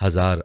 1000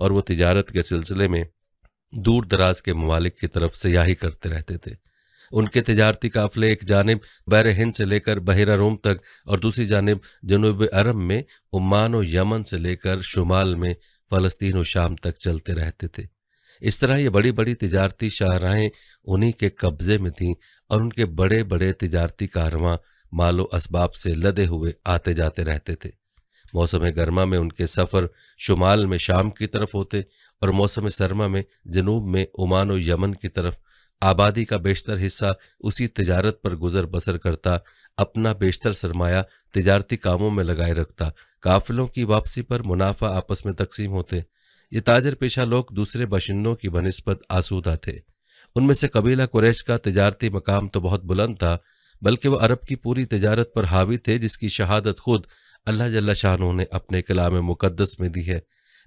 اور وہ تجارت کے سلسلے میں دور دراز کے ممالک کی طرف سیاحی کرتے رہتے تھے۔ ان کے تجارتی قافلے ایک جانب بحر ہند سے لے کر بحیرہ روم تک اور دوسری جانب جنوب عرب میں عمان و یمن سے لے کر شمال میں فلسطین و شام تک چلتے رہتے تھے۔ اس طرح یہ بڑی بڑی تجارتی شاہراہیں انہی کے قبضے میں تھیں اور ان کے بڑے بڑے تجارتی کارواں مال و اسباب سے لدے ہوئے آتے جاتے رہتے تھے۔ موسم گرما میں ان کے سفر شمال میں شام کی طرف ہوتے اور موسم سرما میں جنوب میں عمان و یمن کی طرف۔ آبادی کا بیشتر حصہ اسی تجارت پر گزر بسر کرتا، اپنا بیشتر سرمایہ تجارتی کاموں میں لگائے رکھتا۔ قافلوں کی واپسی پر منافع آپس میں تقسیم ہوتے۔ یہ تاجر پیشہ لوگ دوسرے باشندوں کی بنسبت آسودہ تھے۔ ان میں سے قبیلہ قریش کا تجارتی مقام تو بہت بلند تھا، بلکہ وہ عرب کی پوری تجارت پر حاوی تھے، جس کی شہادت خود اللہ جل شانہ نے اپنے کلام مقدس میں دی ہے۔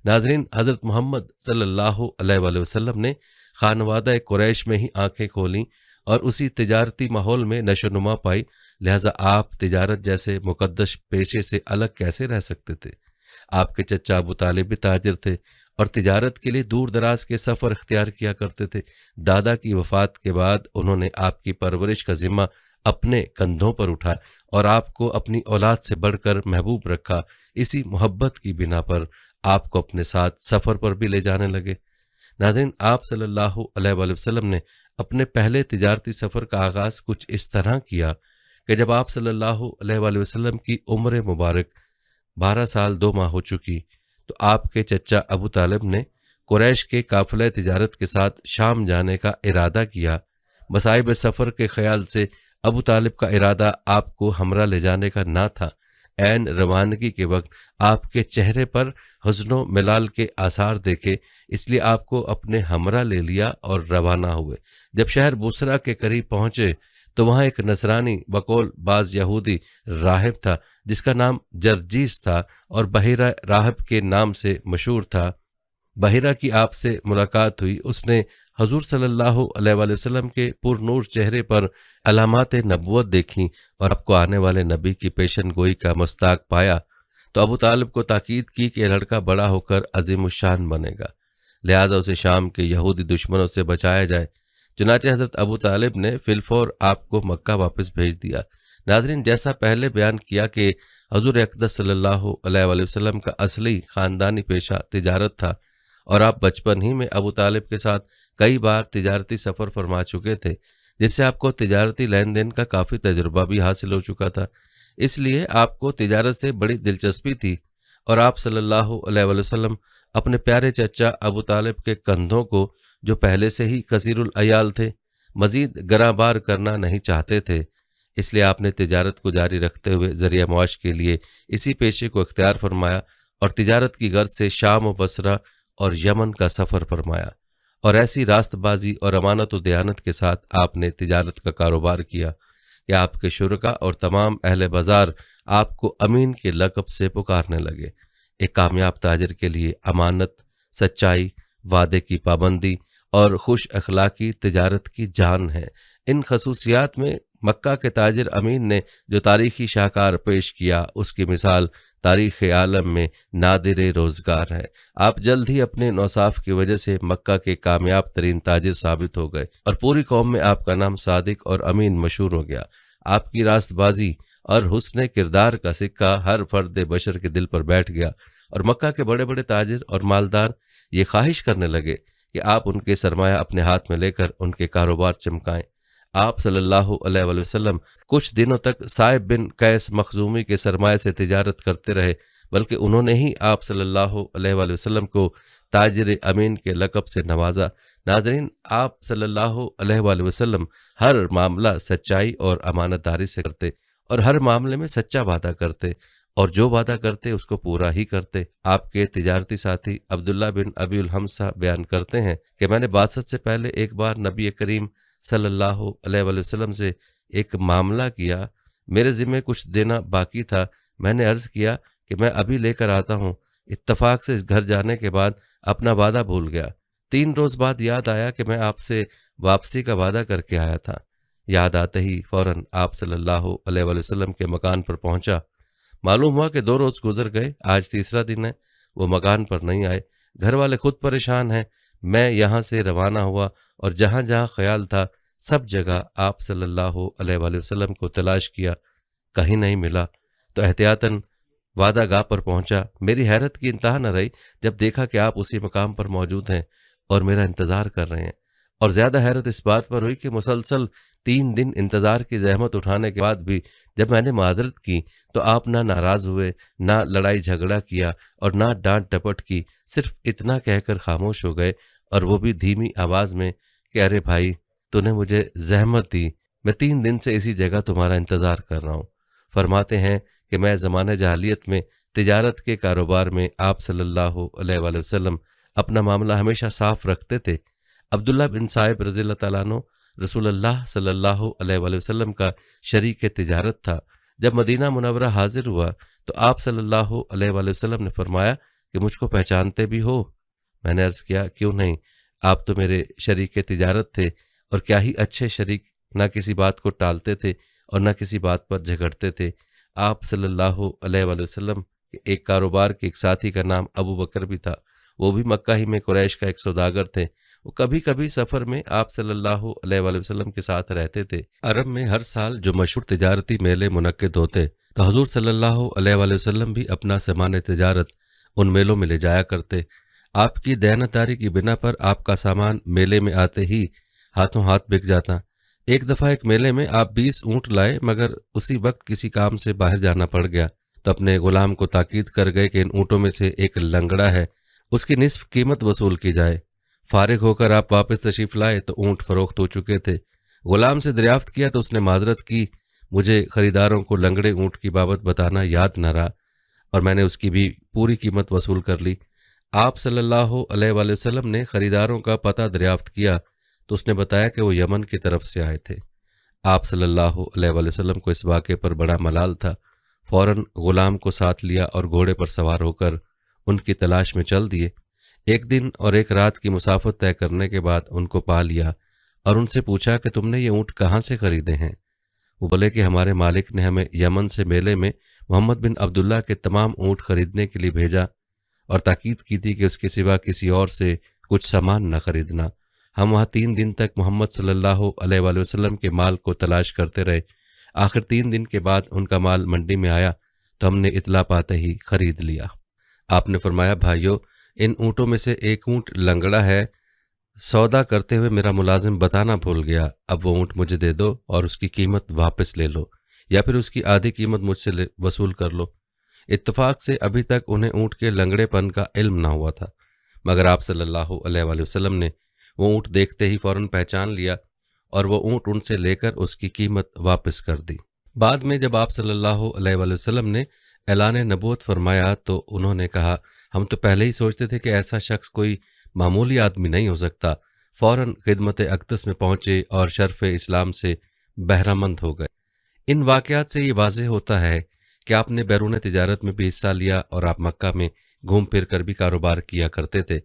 ناظرین، حضرت محمد صلی اللہ علیہ وآلہ وسلم نے خانوادہ قریش میں ہی آنکھیں کھولیں اور اسی تجارتی ماحول میں نشو نما پائی، لہٰذا آپ تجارت جیسے مقدس پیشے سے الگ کیسے رہ سکتے تھے؟ آپ کے چچا ابو طالب بھی تاجر تھے اور تجارت کے لیے دور دراز کے سفر اختیار کیا کرتے تھے۔ دادا کی وفات کے بعد انہوں نے آپ کی پرورش کا ذمہ اپنے کندھوں پر اٹھایا اور آپ کو اپنی اولاد سے بڑھ کر محبوب رکھا۔ اسی محبت کی بنا پر آپ کو اپنے ساتھ سفر پر بھی لے جانے لگے۔ ناظرین، آپ صلی اللہ علیہ وآلہ وسلم نے اپنے پہلے تجارتی سفر کا آغاز کچھ اس طرح کیا کہ جب آپ صلی اللہ علیہ وآلہ وسلم کی عمر مبارک 12 سال 2 ماہ ہو چکی تو آپ کے چچا ابو طالب نے قریش کے قافلہ تجارت کے ساتھ شام جانے کا ارادہ کیا۔ مصائب سفر کے خیال سے ابو طالب کا ارادہ آپ کو ہمراہ لے جانے کا نہ تھا۔ عین روانگی کے وقت آپ کے چہرے پر حزن و ملال کے آثار دیکھے، اس لیے آپ کو اپنے ہمراہ لے لیا اور روانہ ہوئے۔ جب شہر بصرہ کے قریب پہنچے تو وہاں ایک نصرانی بقول بعض یہودی راہب تھا جس کا نام جرجیس تھا اور بحیرہ راہب کے نام سے مشہور تھا۔ بحیرہ کی آپ سے ملاقات ہوئی۔ اس نے حضور صلی اللہ علیہ وآلہ وسلم کے پر نور چہرے پر علامات نبوت دیکھیں اور آپ کو آنے والے نبی کی پیشن گوئی کا مصداق پایا تو ابو طالب کو تاکید کی کہ یہ لڑکا بڑا ہو کر عظیم الشان بنے گا، لہذا اسے شام کے یہودی دشمنوں سے بچایا جائے۔ چنانچہ حضرت ابو طالب نے فی الفور آپ کو مکہ واپس بھیج دیا۔ ناظرین، جیسا پہلے بیان کیا کہ حضور اقدس صلی اللہ علیہ وآلہ وسلم کا اصلی خاندانی پیشہ تجارت تھا اور آپ بچپن ہی میں ابو طالب کے ساتھ کئی بار تجارتی سفر فرما چکے تھے، جس سے آپ کو تجارتی لین دین کا کافی تجربہ بھی حاصل ہو چکا تھا۔ اس لیے آپ کو تجارت سے بڑی دلچسپی تھی اور آپ صلی اللہ علیہ وآلہ وسلم اپنے پیارے چچا ابو طالب کے کندھوں کو، جو پہلے سے ہی کثیر العیال تھے، مزید گراں بار کرنا نہیں چاہتے تھے۔ اس لیے آپ نے تجارت کو جاری رکھتے ہوئے ذریعہ معاش کے لیے اسی پیشے کو اختیار فرمایا اور تجارت کی غرض سے شام و بصرہ اور یمن کا سفر فرمایا، اور ایسی راست بازی اور امانت و دیانت کے ساتھ آپ نے تجارت کا کاروبار کیا کہ آپ کے شرکا اور تمام اہل بازار آپ کو امین کے لقب سے پکارنے لگے۔ ایک کامیاب تاجر کے لیے امانت، سچائی، وعدے کی پابندی اور خوش اخلاقی تجارت کی جان ہے۔ ان خصوصیات میں مکہ کے تاجر امین نے جو تاریخی شاہکار پیش کیا، اس کی مثال تاریخ عالم میں نادر روزگار ہے۔ آپ جلد ہی اپنے نوصاف کی وجہ سے مکہ کے کامیاب ترین تاجر ثابت ہو گئے اور پوری قوم میں آپ کا نام صادق اور امین مشہور ہو گیا۔ آپ کی راست بازی اور حسن کردار کا سکہ ہر فرد بشر کے دل پر بیٹھ گیا اور مکہ کے بڑے بڑے تاجر اور مالدار یہ خواہش کرنے لگے کہ آپ ان کے سرمایہ اپنے ہاتھ میں لے کر ان کے کاروبار چمکائیں۔ آپ صلی اللہ علیہ وآلہ وسلم کچھ دنوں تک صائب بن قیس مخزومی کے سرمایہ سے تجارت کرتے رہے، بلکہ انہوں نے ہی آپ صلی اللہ علیہ وآلہ وسلم کو تاجر امین کے لقب سے نوازا۔ ناظرین، آپ صلی اللہ علیہ وآلہ وسلم ہر معاملہ سچائی اور امانت داری سے کرتے اور ہر معاملے میں سچا وعدہ کرتے اور جو وعدہ کرتے اس کو پورا ہی کرتے۔ آپ کے تجارتی ساتھی عبداللہ بن ابی الحمصہ بیان کرتے ہیں کہ میں نے بعثت سے پہلے ایک بار نبی کریم صلی اللہ علیہ وآلہ وسلم سے ایک معاملہ کیا۔ میرے ذمہ کچھ دینا باقی تھا۔ میں نے عرض کیا کہ میں ابھی لے کر آتا ہوں۔ اتفاق سے اس گھر جانے کے بعد اپنا وعدہ بھول گیا۔ 3 روز بعد یاد آیا کہ میں آپ سے واپسی کا وعدہ کر کے آیا تھا۔ یاد آتے ہی فوراً آپ صلی اللہ علیہ وآلہ وسلم کے مکان پر پہنچا۔ معلوم ہوا کہ 2 روز گزر گئے، آج تیسرا دن ہے، وہ مکان پر نہیں آئے۔ گھر والے خود پریشان ہیں۔ میں یہاں سے روانہ ہوا اور جہاں جہاں خیال تھا سب جگہ آپ صلی اللہ علیہ وآلہ وسلم کو تلاش کیا، کہیں نہیں ملا، تو احتیاطاً وعدہ گاہ پر پہنچا۔ میری حیرت کی انتہا نہ رہی جب دیکھا کہ آپ اسی مقام پر موجود ہیں اور میرا انتظار کر رہے ہیں، اور زیادہ حیرت اس بات پر ہوئی کہ مسلسل 3 دن انتظار کی زحمت اٹھانے کے بعد بھی جب میں نے معذرت کی تو آپ نہ ناراض ہوئے، نہ لڑائی جھگڑا کیا اور نہ ڈانٹ ڈپٹ کی، صرف اتنا کہہ کر خاموش ہو گئے، اور وہ بھی دھیمی آواز میں کہ ارے بھائی، تو نے مجھے زحمت دی، میں 3 دن سے اسی جگہ تمہارا انتظار کر رہا ہوں۔ فرماتے ہیں کہ میں زمانہ جاہلیت میں تجارت کے کاروبار میں آپ صلی اللہ علیہ وآلہ وسلم اپنا معاملہ ہمیشہ صاف رکھتے تھے۔ عبداللہ بن صائب رضی اللہ تعالیٰ عنہ رسول اللہ صلی اللہ علیہ وآلہ وسلم کا شریک تجارت تھا۔ جب مدینہ منورہ حاضر ہوا تو آپ صلی اللہ علیہ وآلہ وسلم نے فرمایا کہ مجھ کو پہچانتے بھی ہو؟ میں نے عرض کیا کیوں نہیں، آپ تو میرے شریک تجارت تھے، اور کیا ہی اچھے شریک، نہ کسی بات کو ٹالتے تھے اور نہ کسی بات پر جھگڑتے تھے۔ آپ صلی اللہ علیہ وآلہ وسلم کے ایک کاروبار کے ایک ساتھی کا نام ابو بکر بھی تھا، وہ بھی مکہ ہی میں قریش کا ایک سوداگر تھے۔ وہ کبھی کبھی سفر میں آپ صلی اللہ علیہ وآلہ وسلم کے ساتھ رہتے تھے۔ عرب میں ہر سال جو مشہور تجارتی میلے منعقد ہوتے تو حضور صلی اللہ علیہ وآلہ وسلم بھی اپنا سامان تجارت ان میلوں میں لے جایا کرتے۔ آپ کی دیانتداری کی بنا پر آپ کا سامان میلے میں آتے ہی ہاتھوں ہاتھ بک جاتا۔ ایک دفعہ ایک میلے میں آپ 20 اونٹ لائے، مگر اسی وقت کسی کام سے باہر جانا پڑ گیا تو اپنے غلام کو تاکید کر گئے کہ ان اونٹوں میں سے ایک لنگڑا ہے، اس کی نصف قیمت وصول کی جائے۔ فارغ ہو کر آپ واپس تشریف لائے تو اونٹ فروخت ہو چکے تھے۔ غلام سے دریافت کیا تو اس نے معذرت کی، مجھے خریداروں کو لنگڑے اونٹ کی بابت بتانا یاد نہ رہا، اور میں نے اس کی بھی پوری قیمت وصول کر لی۔ آپ صلی اللہ علیہ وآلہ وسلم نے خریداروں کا پتہ دریافت کیا تو اس نے بتایا کہ وہ یمن کی طرف سے آئے تھے۔ آپ صلی اللہ علیہ وآلہ وسلم کو اس واقعے پر بڑا ملال تھا، فوراً غلام کو ساتھ لیا اور گھوڑے پر سوار ہو کر ان کی تلاش میں چل دیے۔ 1 دن اور 1 رات کی مسافت طے کرنے کے بعد ان کو پا لیا اور ان سے پوچھا کہ تم نے یہ اونٹ کہاں سے خریدے ہیں؟ وہ بولے کہ ہمارے مالک نے ہمیں یمن سے میلے میں محمد بن عبداللہ کے تمام اونٹ خریدنے کے لیے بھیجا اور تاکید کی تھی کہ اس کے سوا کسی اور سے کچھ سامان نہ خریدنا۔ ہم وہاں 3 دن تک محمد صلی اللہ علیہ وآلہ وسلم کے مال کو تلاش کرتے رہے۔ آخر 3 دن کے بعد ان کا مال منڈی میں آیا تو ہم نے اطلاع پاتے ہی خرید لیا۔ آپ نے فرمایا بھائیو، ان اونٹوں میں سے ایک اونٹ لنگڑا ہے، سودا کرتے ہوئے میرا ملازم بتانا بھول گیا، اب وہ اونٹ مجھے دے دو اور اس کی قیمت واپس لے لو، یا پھر اس کی آدھی قیمت مجھ سے وصول کر لو۔ اتفاق سے ابھی تک انہیں اونٹ کے لنگڑے پن کا علم نہ ہوا تھا، مگر آپ صلی اللہ علیہ وآلہ وسلم نے وہ اونٹ دیکھتے ہی فوراً پہچان لیا اور وہ اونٹ ان سے لے کر اس کی قیمت واپس کر دی۔ بعد میں جب آپ صلی اللہ علیہ وآلہ وسلم نے اعلان نبوت فرمایا تو انہوں نے کہا ہم تو پہلے ہی سوچتے تھے کہ ایسا شخص کوئی معمولی آدمی نہیں ہو سکتا۔ فوراً خدمت اقدس میں پہنچے اور شرف اسلام سے بہرہ مند ہو گئے۔ ان واقعات سے یہ واضح ہوتا ہے کہ آپ نے بیرون تجارت میں بھی حصہ لیا اور آپ مکہ میں گھوم پھر کر بھی کاروبار کیا کرتے تھے،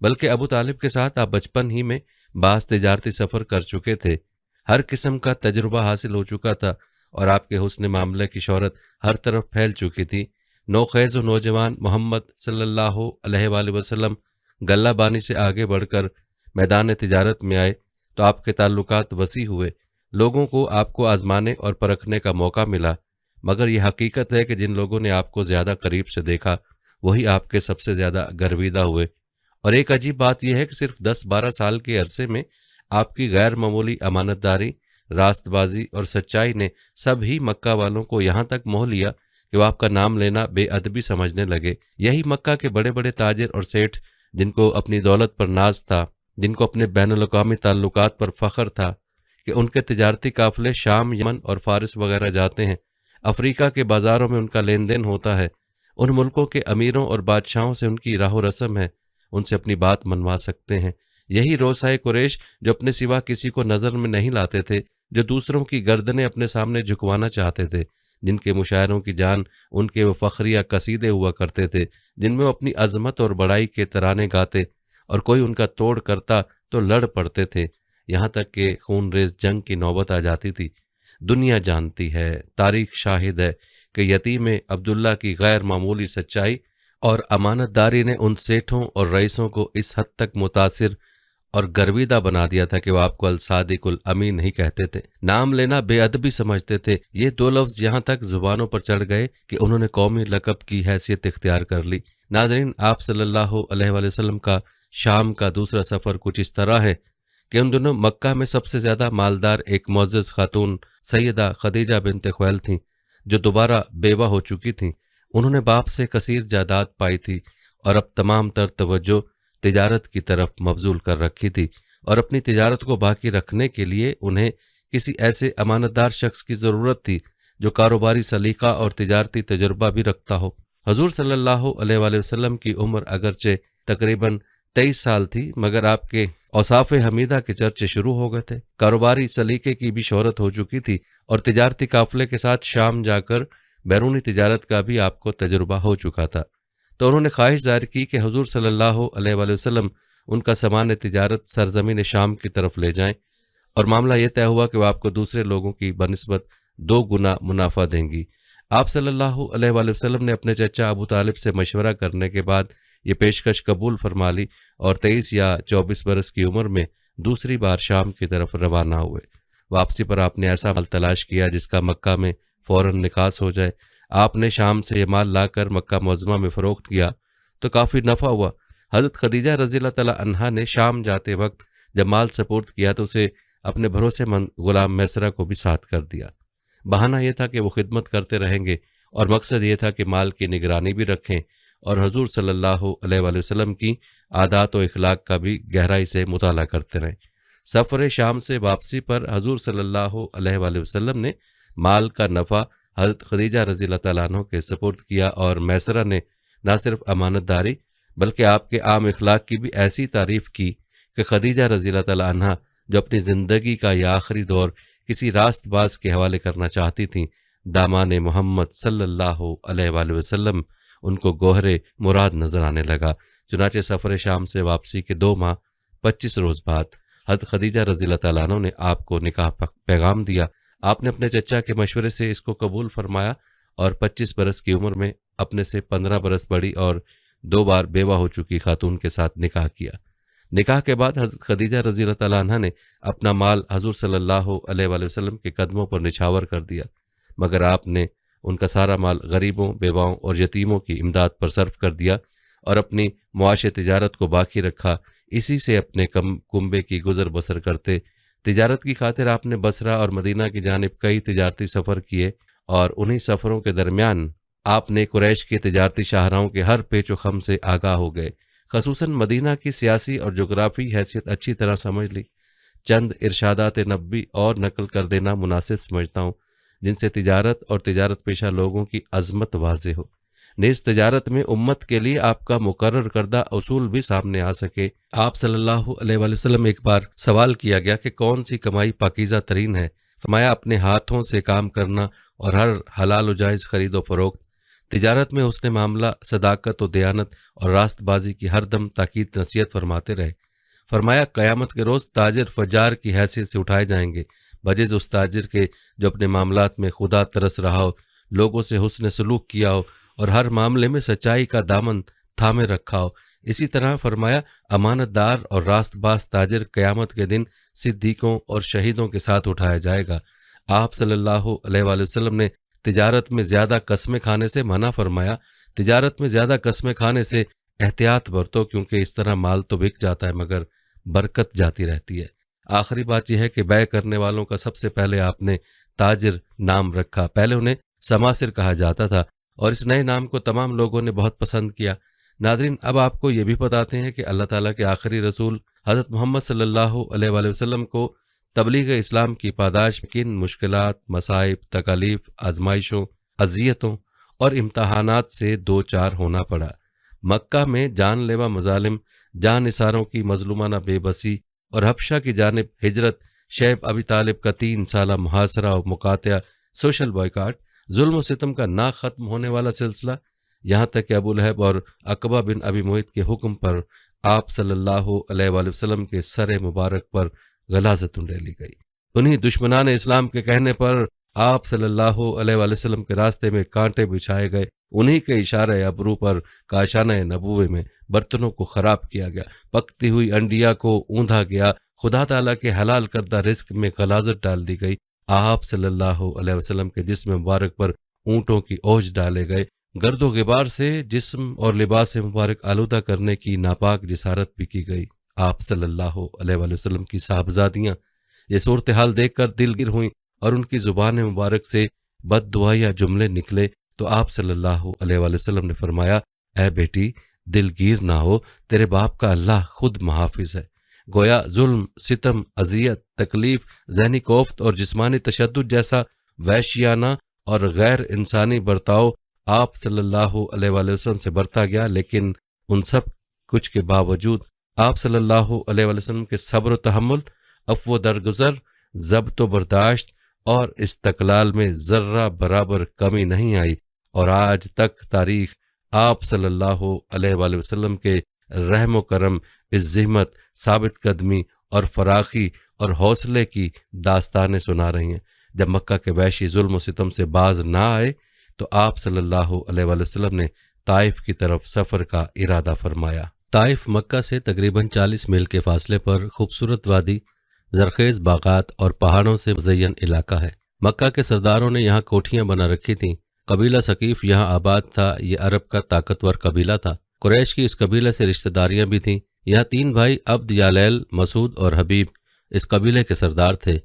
بلکہ ابو طالب کے ساتھ آپ بچپن ہی میں بعض تجارتی سفر کر چکے تھے، ہر قسم کا تجربہ حاصل ہو چکا تھا اور آپ کے حسن معاملے کی شہرت ہر طرف پھیل چکی تھی۔ نوخیز و نوجوان محمد صلی اللہ علیہ وآلہ وسلم گلہ بانی سے آگے بڑھ کر میدان تجارت میں آئے تو آپ کے تعلقات وسیع ہوئے، لوگوں کو آپ کو آزمانے اور پرکھنے کا موقع ملا، مگر یہ حقیقت ہے کہ جن لوگوں نے آپ کو زیادہ قریب سے دیکھا وہی آپ کے سب سے زیادہ گرویدہ ہوئے۔ اور ایک عجیب بات یہ ہے کہ صرف 10-12 سال کے عرصے میں آپ کی غیر معمولی امانت داری، راست بازی اور سچائی نے سب ہی مکہ والوں کو یہاں تک موہ لیا کہ وہ آپ کا نام لینا بے ادبی سمجھنے لگے۔ یہی مکہ کے بڑے بڑے تاجر اور سیٹھ جن کو اپنی دولت پر ناز تھا، جن کو اپنے بین الاقوامی تعلقات پر فخر تھا کہ ان کے تجارتی قافلے شام، یمن اور فارس وغیرہ جاتے ہیں، افریقہ کے بازاروں میں ان کا لین دین ہوتا ہے، ان ملکوں کے امیروں اور بادشاہوں سے ان کی راہ و رسم ہے، ان سے اپنی بات منوا سکتے ہیں۔ یہی روسائے قریش جو اپنے سوا کسی کو نظر میں نہیں لاتے تھے، جو دوسروں کی گردنیں اپنے سامنے جھکوانا چاہتے تھے، جن کے مشاعروں کی جان ان کے وہ فخریہ قصیدے ہوا کرتے تھے جن میں وہ اپنی عظمت اور بڑائی کے ترانے گاتے اور کوئی ان کا توڑ کرتا تو لڑ پڑتے تھے، یہاں تک کہ خون ریز جنگ کی نوبت آ جاتی تھی۔ دنیا جانتی ہے، تاریخ شاہد ہے کہ یتیم عبداللہ کی غیر معمولی سچائی اور امانت داری نے ان سیٹھوں اور رئیسوں کو اس حد تک متاثر اور گرویدہ بنا دیا تھا کہ وہ آپ کو الصادق الامین نہیں کہتے تھے، نام لینا بے ادبی سمجھتے تھے۔ یہ دو لفظ یہاں تک زبانوں پر چڑھ گئے کہ انہوں نے قومی لقب کی حیثیت اختیار کر لی۔ ناظرین، آپ صلی اللہ علیہ وآلہ وسلم کا شام کا دوسرا سفر کچھ اس طرح ہے کہ ان دنوں مکہ میں سب سے زیادہ مالدار ایک معزز خاتون سیدہ خدیجہ بنت خویلد تھیں، جو دوبارہ بیوہ ہو چکی تھیں۔ انہوں نے باپ سے کثیر جائیداد پائی تھی اور اب تمام تر توجہ تجارت کی طرف مبذول کر رکھی تھی، اور اپنی تجارت کو باقی رکھنے کے لیے انہیں کسی ایسے امانت دار شخص کی ضرورت تھی جو کاروباری سلیقہ اور تجارتی تجربہ بھی رکھتا ہو۔ حضور صلی اللہ علیہ وآلہ وسلم کی عمر اگرچہ تقریباً 23 سال تھی، مگر آپ کے اوصاف حمیدہ کے چرچے شروع ہو گئے تھے۔ کاروباری سلیقے کی بھی شہرت ہو چکی تھی اور تجارتی قافلے کے ساتھ شام جا کر بیرونی تجارت کا بھی آپ کو تجربہ ہو چکا تھا۔ تو انہوں نے خواہش ظاہر کی کہ حضور صلی اللہ علیہ وآلہ وسلم ان کا سامان تجارت سرزمین شام کی طرف لے جائیں، اور معاملہ یہ طے ہوا کہ وہ آپ کو دوسرے لوگوں کی بنسبت 2 گنا منافع دیں گی۔ آپ صلی اللہ علیہ وآلہ وسلم نے اپنے چچا ابو طالب سے مشورہ کرنے کے بعد یہ پیشکش قبول فرما لی اور 23 یا 24 برس کی عمر میں دوسری بار شام کی طرف روانہ ہوئے۔ واپسی پر آپ نے ایسا مال تلاش کیا جس کا مکہ میں فوراً نکاس ہو جائے۔ آپ نے شام سے یہ مال لا کر مکہ معظمہ میں فروخت کیا تو کافی نفع ہوا۔ حضرت خدیجہ رضی اللہ تعالی عنہا نے شام جاتے وقت جب مال سپرد کیا تو اسے اپنے بھروسے مند غلام میسرہ کو بھی ساتھ کر دیا۔ بہانہ یہ تھا کہ وہ خدمت کرتے رہیں گے، اور مقصد یہ تھا کہ مال کی نگرانی بھی رکھیں اور حضور صلی اللہ علیہ وآلہ وسلم کی عادات و اخلاق کا بھی گہرائی سے مطالعہ کرتے رہیں۔ سفر شام سے واپسی پر حضور صلی اللہ علیہ وآلہ وسلم نے مال کا نفع حضرت خدیجہ رضی اللہ تعالیٰ عنہ کے سپرد کیا، اور میسرہ نے نہ صرف امانت داری بلکہ آپ کے عام اخلاق کی بھی ایسی تعریف کی کہ خدیجہ رضی اللہ تعالیٰ عنہ، جو اپنی زندگی کا یہ آخری دور کسی راست باز کے حوالے کرنا چاہتی تھیں، دامان محمد صلی اللہ علیہ وآلہ وسلم ان کو گوہر مراد نظر آنے لگا۔ چنانچہ سفر شام سے واپسی کے 2 ماہ 25 روز بعد حضرت خدیجہ رضی اللہ تعالیٰ عنہ نے آپ کو نکاح پیغام دیا۔ آپ نے اپنے چچا کے مشورے سے اس کو قبول فرمایا اور 25 برس کی عمر میں اپنے سے 15 برس بڑی اور 2 بار بیوہ ہو چکی خاتون کے ساتھ نکاح کیا۔ نکاح کے بعد حضرت خدیجہ رضی اللہ تعالیٰ عنہ نے اپنا مال حضور صلی اللہ علیہ وآلہ وسلم کے قدموں پر نچھاور کر دیا، مگر آپ نے ان کا سارا مال غریبوں، بیواؤں اور یتیموں کی امداد پر صرف کر دیا اور اپنی معاش تجارت کو باقی رکھا۔ اسی سے اپنے کنبے کی گزر بسر کرتے۔ تجارت کی خاطر آپ نے بصرہ اور مدینہ کی جانب کئی تجارتی سفر کیے، اور انہی سفروں کے درمیان آپ نے قریش کے تجارتی شاہراہوں کے ہر پیچ و خم سے آگاہ ہو گئے۔ خصوصاً مدینہ کی سیاسی اور جغرافی حیثیت اچھی طرح سمجھ لی۔ چند ارشادات نبوی اور نقل کر دینا مناسب سمجھتا ہوں جن سے تجارت اور تجارت پیشہ لوگوں کی عظمت واضح ہو، نیز تجارت میں امت کے لیے آپ کا مقرر کردہ اصول بھی سامنے آ سکے۔ آپ صلی اللہ علیہ وآلہ وسلم ایک بار سوال کیا گیا کہ کون سی کمائی پاکیزہ ترین ہے؟ فرمایا اپنے ہاتھوں سے کام کرنا اور ہر حلال و جائز خرید و فروخت۔ تجارت میں حسن معاملہ، صداقت و دیانت اور راست بازی کی ہر دم تاکید نصیحت فرماتے رہے۔ فرمایا قیامت کے روز تاجر فجار کی حیثیت سے اٹھائے جائیں گے، بجز اس تاجر کے جو اپنے معاملات میں خدا ترس رہا ہو، لوگوں سے حسن سلوک کیا ہو اور ہر معاملے میں سچائی کا دامن تھامے رکھا ہو۔ اسی طرح فرمایا امانت دار اور راست باز تاجر قیامت کے دن صدیقوں اور شہیدوں کے ساتھ اٹھایا جائے گا۔ آپ صلی اللہ علیہ وآلہ وسلم نے تجارت میں زیادہ قسمیں کھانے سے منع فرمایا۔ تجارت میں زیادہ قسمیں کھانے سے احتیاط برتو، کیونکہ اس طرح مال تو بک جاتا ہے مگر برکت جاتی رہتی ہے۔ آخری بات یہ ہے کہ بیع کرنے والوں کا سب سے پہلے آپ نے تاجر نام رکھا۔ پہلے انہیں سماسر کہا جاتا تھا اور اس نئے نام کو تمام لوگوں نے بہت پسند کیا۔ ناظرین، اب آپ کو یہ بھی بتاتے ہیں کہ اللہ تعالیٰ کے آخری رسول حضرت محمد صلی اللہ علیہ وآلہ وسلم کو تبلیغ اسلام کی پاداش میں کن مشکلات، مصائب، تکالیف، آزمائشوں، اذیتوں اور امتحانات سے دوچار ہونا پڑا۔ مکہ میں جان لیوا مظالم، جان نثاروں کی مظلومانہ بے بسی اور حبشہ کی جانب ہجرت، شیب ابی طالب کا 3 سالہ محاصرہ و مقاطعہ، سوشل بائیکاٹ، ظلم و ستم کا نہ ختم ہونے والا سلسلہ، یہاں تک کہ ابو لہب اور عقبہ بن ابی معیط کے حکم پر آپ صلی اللہ علیہ وآلہ وسلم کے سر مبارک پر غلاظت ڈالی گئی۔ انہی دشمنان اسلام کے کہنے پر آپ صلی اللہ علیہ وآلہ وسلم کے راستے میں کانٹے بچھائے گئے انہی کے اشارہ ابرو پر کاشانہ نبوے میں برتنوں کو خراب کیا گیا، پکتی ہوئی انڈیا کو اوندھا گیا، خدا تعالیٰ کے حلال کردہ رزق میں غلاظت ڈال دی گئی، آپ صلی اللہ علیہ وسلم کے جسم مبارک پر اونٹوں کی اوجھ ڈالے گئے، گرد و غبار سے جسم اور لباس مبارک آلودہ کرنے کی ناپاک جسارت بھی کی گئی۔ آپ صلی اللہ علیہ وسلم کی صاحبزادیاں یہ صورتحال دیکھ کر دل گیر ہوئیں اور ان کی زبان مبارک سے بد دعائیہ جملے نکلے تو آپ صلی اللہ علیہ وسلم نے فرمایا، اے بیٹی دل گیر نہ ہو، تیرے باپ کا اللہ خود محافظ ہے۔ گویا ظلم، ستم، اذیت، تکلیف، ذہنی کوفت اور جسمانی تشدد جیسا وحشیانہ اور غیر انسانی برتاؤ آپ صلی اللہ علیہ وسلم سے برتا گیا، لیکن ان سب کچھ کے باوجود آپ صلی اللہ علیہ وسلم کے صبر و تحمل، عفو و درگزر، ضبط و برداشت اور استقلال میں ذرہ برابر کمی نہیں آئی، اور آج تک تاریخ آپ صلی اللہ علیہ وسلم کے رحم و کرم، عزت، ثابت قدمی اور فراخی اور حوصلے کی داستانیں سنا رہی ہیں۔ جب مکہ کے وحشی ظلم و ستم سے باز نہ آئے تو آپ صلی اللہ علیہ وسلم نے طائف کی طرف سفر کا ارادہ فرمایا۔ طائف مکہ سے تقریباً 40 میل کے فاصلے پر خوبصورت وادی، زرخیز باغات اور پہاڑوں سے مزین علاقہ ہے۔ مکہ کے سرداروں نے یہاں کوٹھیاں بنا رکھی تھیں۔ قبیلہ ثقیف یہاں آباد تھا، یہ عرب کا طاقتور قبیلہ تھا۔ قریش کی اس قبیلے سے رشتہ داریاں بھی تھیں۔ یہاں 3 بھائی عبد، یالیل، مسعود اور حبیب اس قبیلے کے سردار تھے۔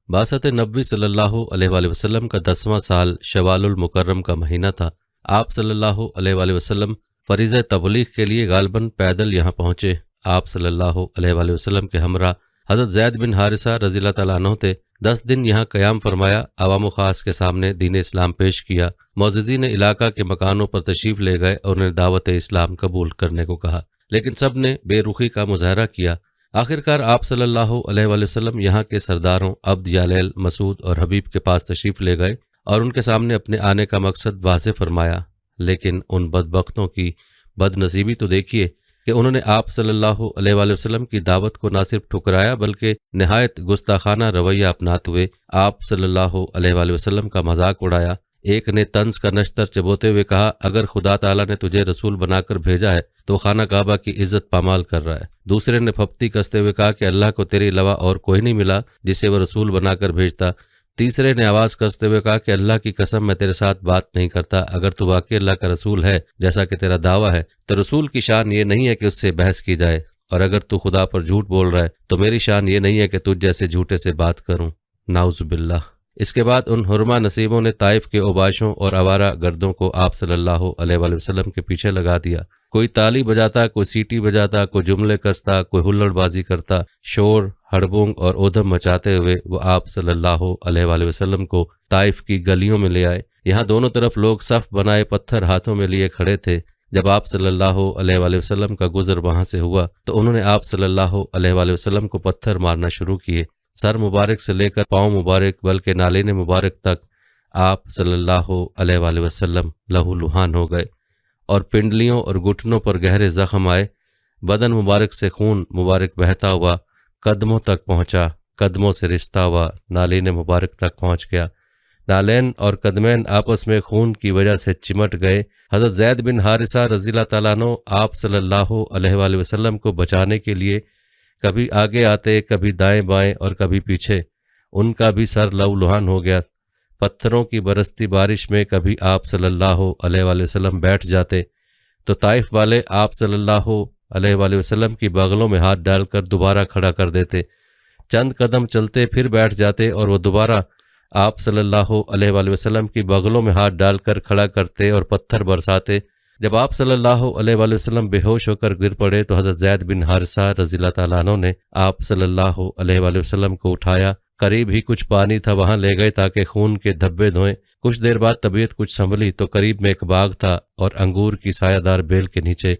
بعثت نبوی صلی اللہ علیہ وسلم کا 10واں سال شوال المکرم کا مہینہ تھا۔ آپ صلی اللہ علیہ وسلم فریضہ تبلیغ کے لیے غالباً پیدل یہاں پہنچے۔ آپ صلی اللہ علیہ وسلم کے ہمراہ حضرت زید بن حارثہ رضی اللہ تعالیٰ عنہ تھے۔ 10 دن یہاں قیام فرمایا، عوام و خاص کے سامنے دین اسلام پیش کیا۔ معززین علاقہ کے مکانوں پر تشریف لے گئے اور انہیں دعوت اسلام قبول کرنے کو کہا، لیکن سب نے بے رخی کا مظاہرہ کیا۔ آخرکار آپ صلی اللہ علیہ وسلم یہاں کے سرداروں عبد، یالیل، مسعود اور حبیب کے پاس تشریف لے گئے اور ان کے سامنے اپنے آنے کا مقصد واضح فرمایا، لیکن ان بدبختوں کی بد نصیبی تو دیکھیے کہ انہوں نے آپ صلی اللہ علیہ وسلم کی دعوت کو نہ صرف ٹھکرایا بلکہ نہایت گستاخانہ رویہ اپناتے ہوئے آپ صلی اللہ علیہ وسلم کا مذاق اڑایا۔ ایک نے طنز کا نشتر چبوتے ہوئے کہا، اگر خدا تعالیٰ نے تجھے رسول بنا کر بھیجا ہے تو خانہ کعبہ کی عزت پامال کر رہا ہے۔ دوسرے نے پھپتی کستے ہوئے کہا کہ اللہ کو تیرے علاوہ اور کوئی نہیں ملا جسے وہ رسول بنا کر بھیجتا۔ تیسرے نے آواز کستے ہوئے کہا کہ اللہ کی قسم میں تیرے ساتھ بات نہیں کرتا، اگر تو واقعی اللہ کا رسول ہے جیسا کہ تیرا دعویٰ ہے تو رسول کی شان یہ نہیں ہے کہ اس سے بحث کی جائے، اور اگر تو خدا پر جھوٹ بول رہا ہے تو میری شان یہ نہیں ہے کہ تجھ جیسے جھوٹے سے بات کروں، نعوذ باللہ۔ اس کے بعد ان حرمہ نصیبوں نے طائف کے اوباشوں اور آوارہ گردوں کو آپ صلی اللہ علیہ وسلم کے پیچھے لگا دیا۔ کوئی تالی بجاتا، کوئی سیٹی بجاتا، کوئی جملے کستا، کوئی ہلڑ بازی کرتا، شور، ہڑبونگ اور اودھم مچاتے ہوئے وہ آپ صلی اللہ علیہ وسلم کو طائف کی گلیوں میں لے آئے۔ یہاں دونوں طرف لوگ صف بنائے پتھر ہاتھوں میں لیے کھڑے تھے۔ جب آپ صلی اللہ علیہ وسلم کا گزر وہاں سے ہوا تو انہوں نے آپ صلی اللہ علیہ وسلم کو پتھر مارنا شروع کیے۔ سر مبارک سے لے کر پاؤں مبارک بلکہ نالین مبارک تک آپ صلی اللہ علیہ وسلم لہو لہان ہو گئے، اور پنڈلیوں اور گھٹنوں پر گہرے زخم آئے۔ بدن مبارک سے خون مبارک بہتا ہوا قدموں تک پہنچا، قدموں سے رشتہ ہوا نالین مبارک تک پہنچ گیا۔ نالین اور قدمین آپس میں خون کی وجہ سے چمٹ گئے۔ حضرت زید بن حارثہ رضی اللہ تعالیٰ عنہ آپ صلی اللہ علیہ وسلم کو بچانے کے لیے کبھی آگے آتے، کبھی دائیں بائیں اور کبھی پیچھے۔ ان کا بھی سر لہو لہان ہو گیا۔ پتھروں کی برستی بارش میں کبھی آپ صلی اللہ علیہ وسلم بیٹھ جاتے تو طائف والے آپ صلی اللہ علیہ وسلم کی بغلوں میں ہاتھ ڈال کر دوبارہ کھڑا کر دیتے۔ چند قدم چلتے پھر بیٹھ جاتے اور وہ دوبارہ آپ صلی اللہ علیہ وسلم کی بغلوں میں ہاتھ ڈال کر کھڑا کرتے اور پتھر برساتے۔ جب آپ صلی اللہ علیہ وسلم بے ہوش ہو کر گر پڑے تو حضرت زید بن حارثہ رضی اللہ تعالیٰ عنہ نے آپ صلی اللہ علیہ وسلم کو اٹھایا، قریب ہی کچھ پانی تھا وہاں لے گئے تاکہ خون کے دھبے دھوئیں۔ کچھ دیر بعد طبیعت کچھ سنبھلی تو قریب میں ایک باغ تھا اور انگور کی سایہ دار بیل کے نیچے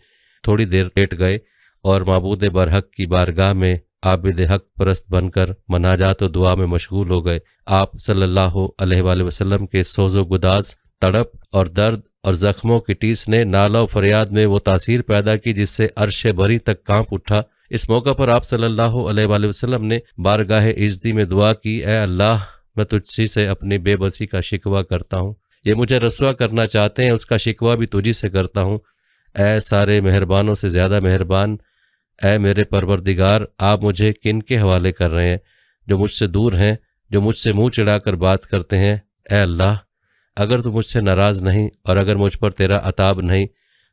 تھوڑی دیر لیٹ گئے اور معبود برحق کی بارگاہ میں عابد حق پرست بن کر مناجات و دعا میں مشغول ہو گئے۔ آپ صلی اللہ علیہ وسلم کے سوز و گداز، تڑپ اور درد اور زخموں کی ٹیس نے نالہ و فریاد میں وہ تاثیر پیدا کی جس سے عرش بری تک کانپ اٹھا۔ اس موقع پر آپ صلی اللہ علیہ وسلم نے بارگاہ عزتی میں دعا کی، اے اللہ، میں تجھ سے اپنی بے بسی کا شکوہ کرتا ہوں یہ مجھے رسوا کرنا چاہتے ہیں، اس کا شکوہ بھی تجھی سے کرتا ہوں۔ اے سارے مہربانوں سے زیادہ مہربان، اے میرے پروردگار، آپ مجھے کن کے حوالے کر رہے ہیں؟ جو مجھ سے دور ہیں، جو مجھ سے منہ چڑھا کر بات کرتے ہیں۔ اے اللہ، اگر تو مجھ سے ناراض نہیں اور اگر مجھ پر تیرا عتاب نہیں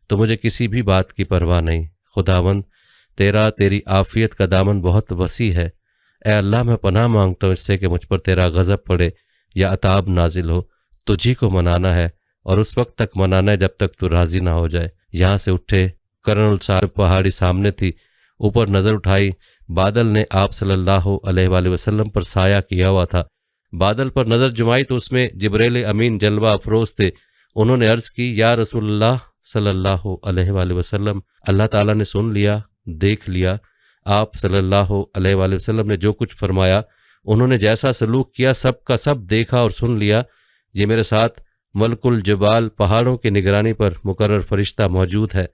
تو مجھے کسی بھی بات کی پرواہ نہیں۔ خداوند، تیری عافیت کا دامن بہت وسیع ہے۔ اے اللہ، میں پناہ مانگتا ہوں اس سے کہ مجھ پر تیرا غضب پڑے یا عتاب نازل ہو۔ تجھی کو منانا ہے اور اس وقت تک منانا ہے جب تک تو راضی نہ ہو جائے۔ یہاں سے اٹھے، کرن الصار پہاڑی سامنے تھی، اوپر نظر اٹھائی، بادل نے آپ صلی اللہ علیہ وآلہ وسلم پر سایہ کیا ہوا تھا۔ بادل پر نظر جمائی تو اس میں جبریل امین جلوہ افروز تھے۔ انہوں نے عرض کی، یا رسول اللہ صلی اللہ علیہ وآلہ وسلم، اللہ تعالیٰ نے سن لیا، دیکھ لیا۔ آپ صلی اللہ علیہ وآلہ وسلم نے جو کچھ فرمایا، انہوں نے جیسا سلوک کیا، سب کا سب دیکھا اور سن لیا۔ یہ میرے ساتھ ملک الجبال پہاڑوں کی نگرانی پر مقرر فرشتہ موجود ہے۔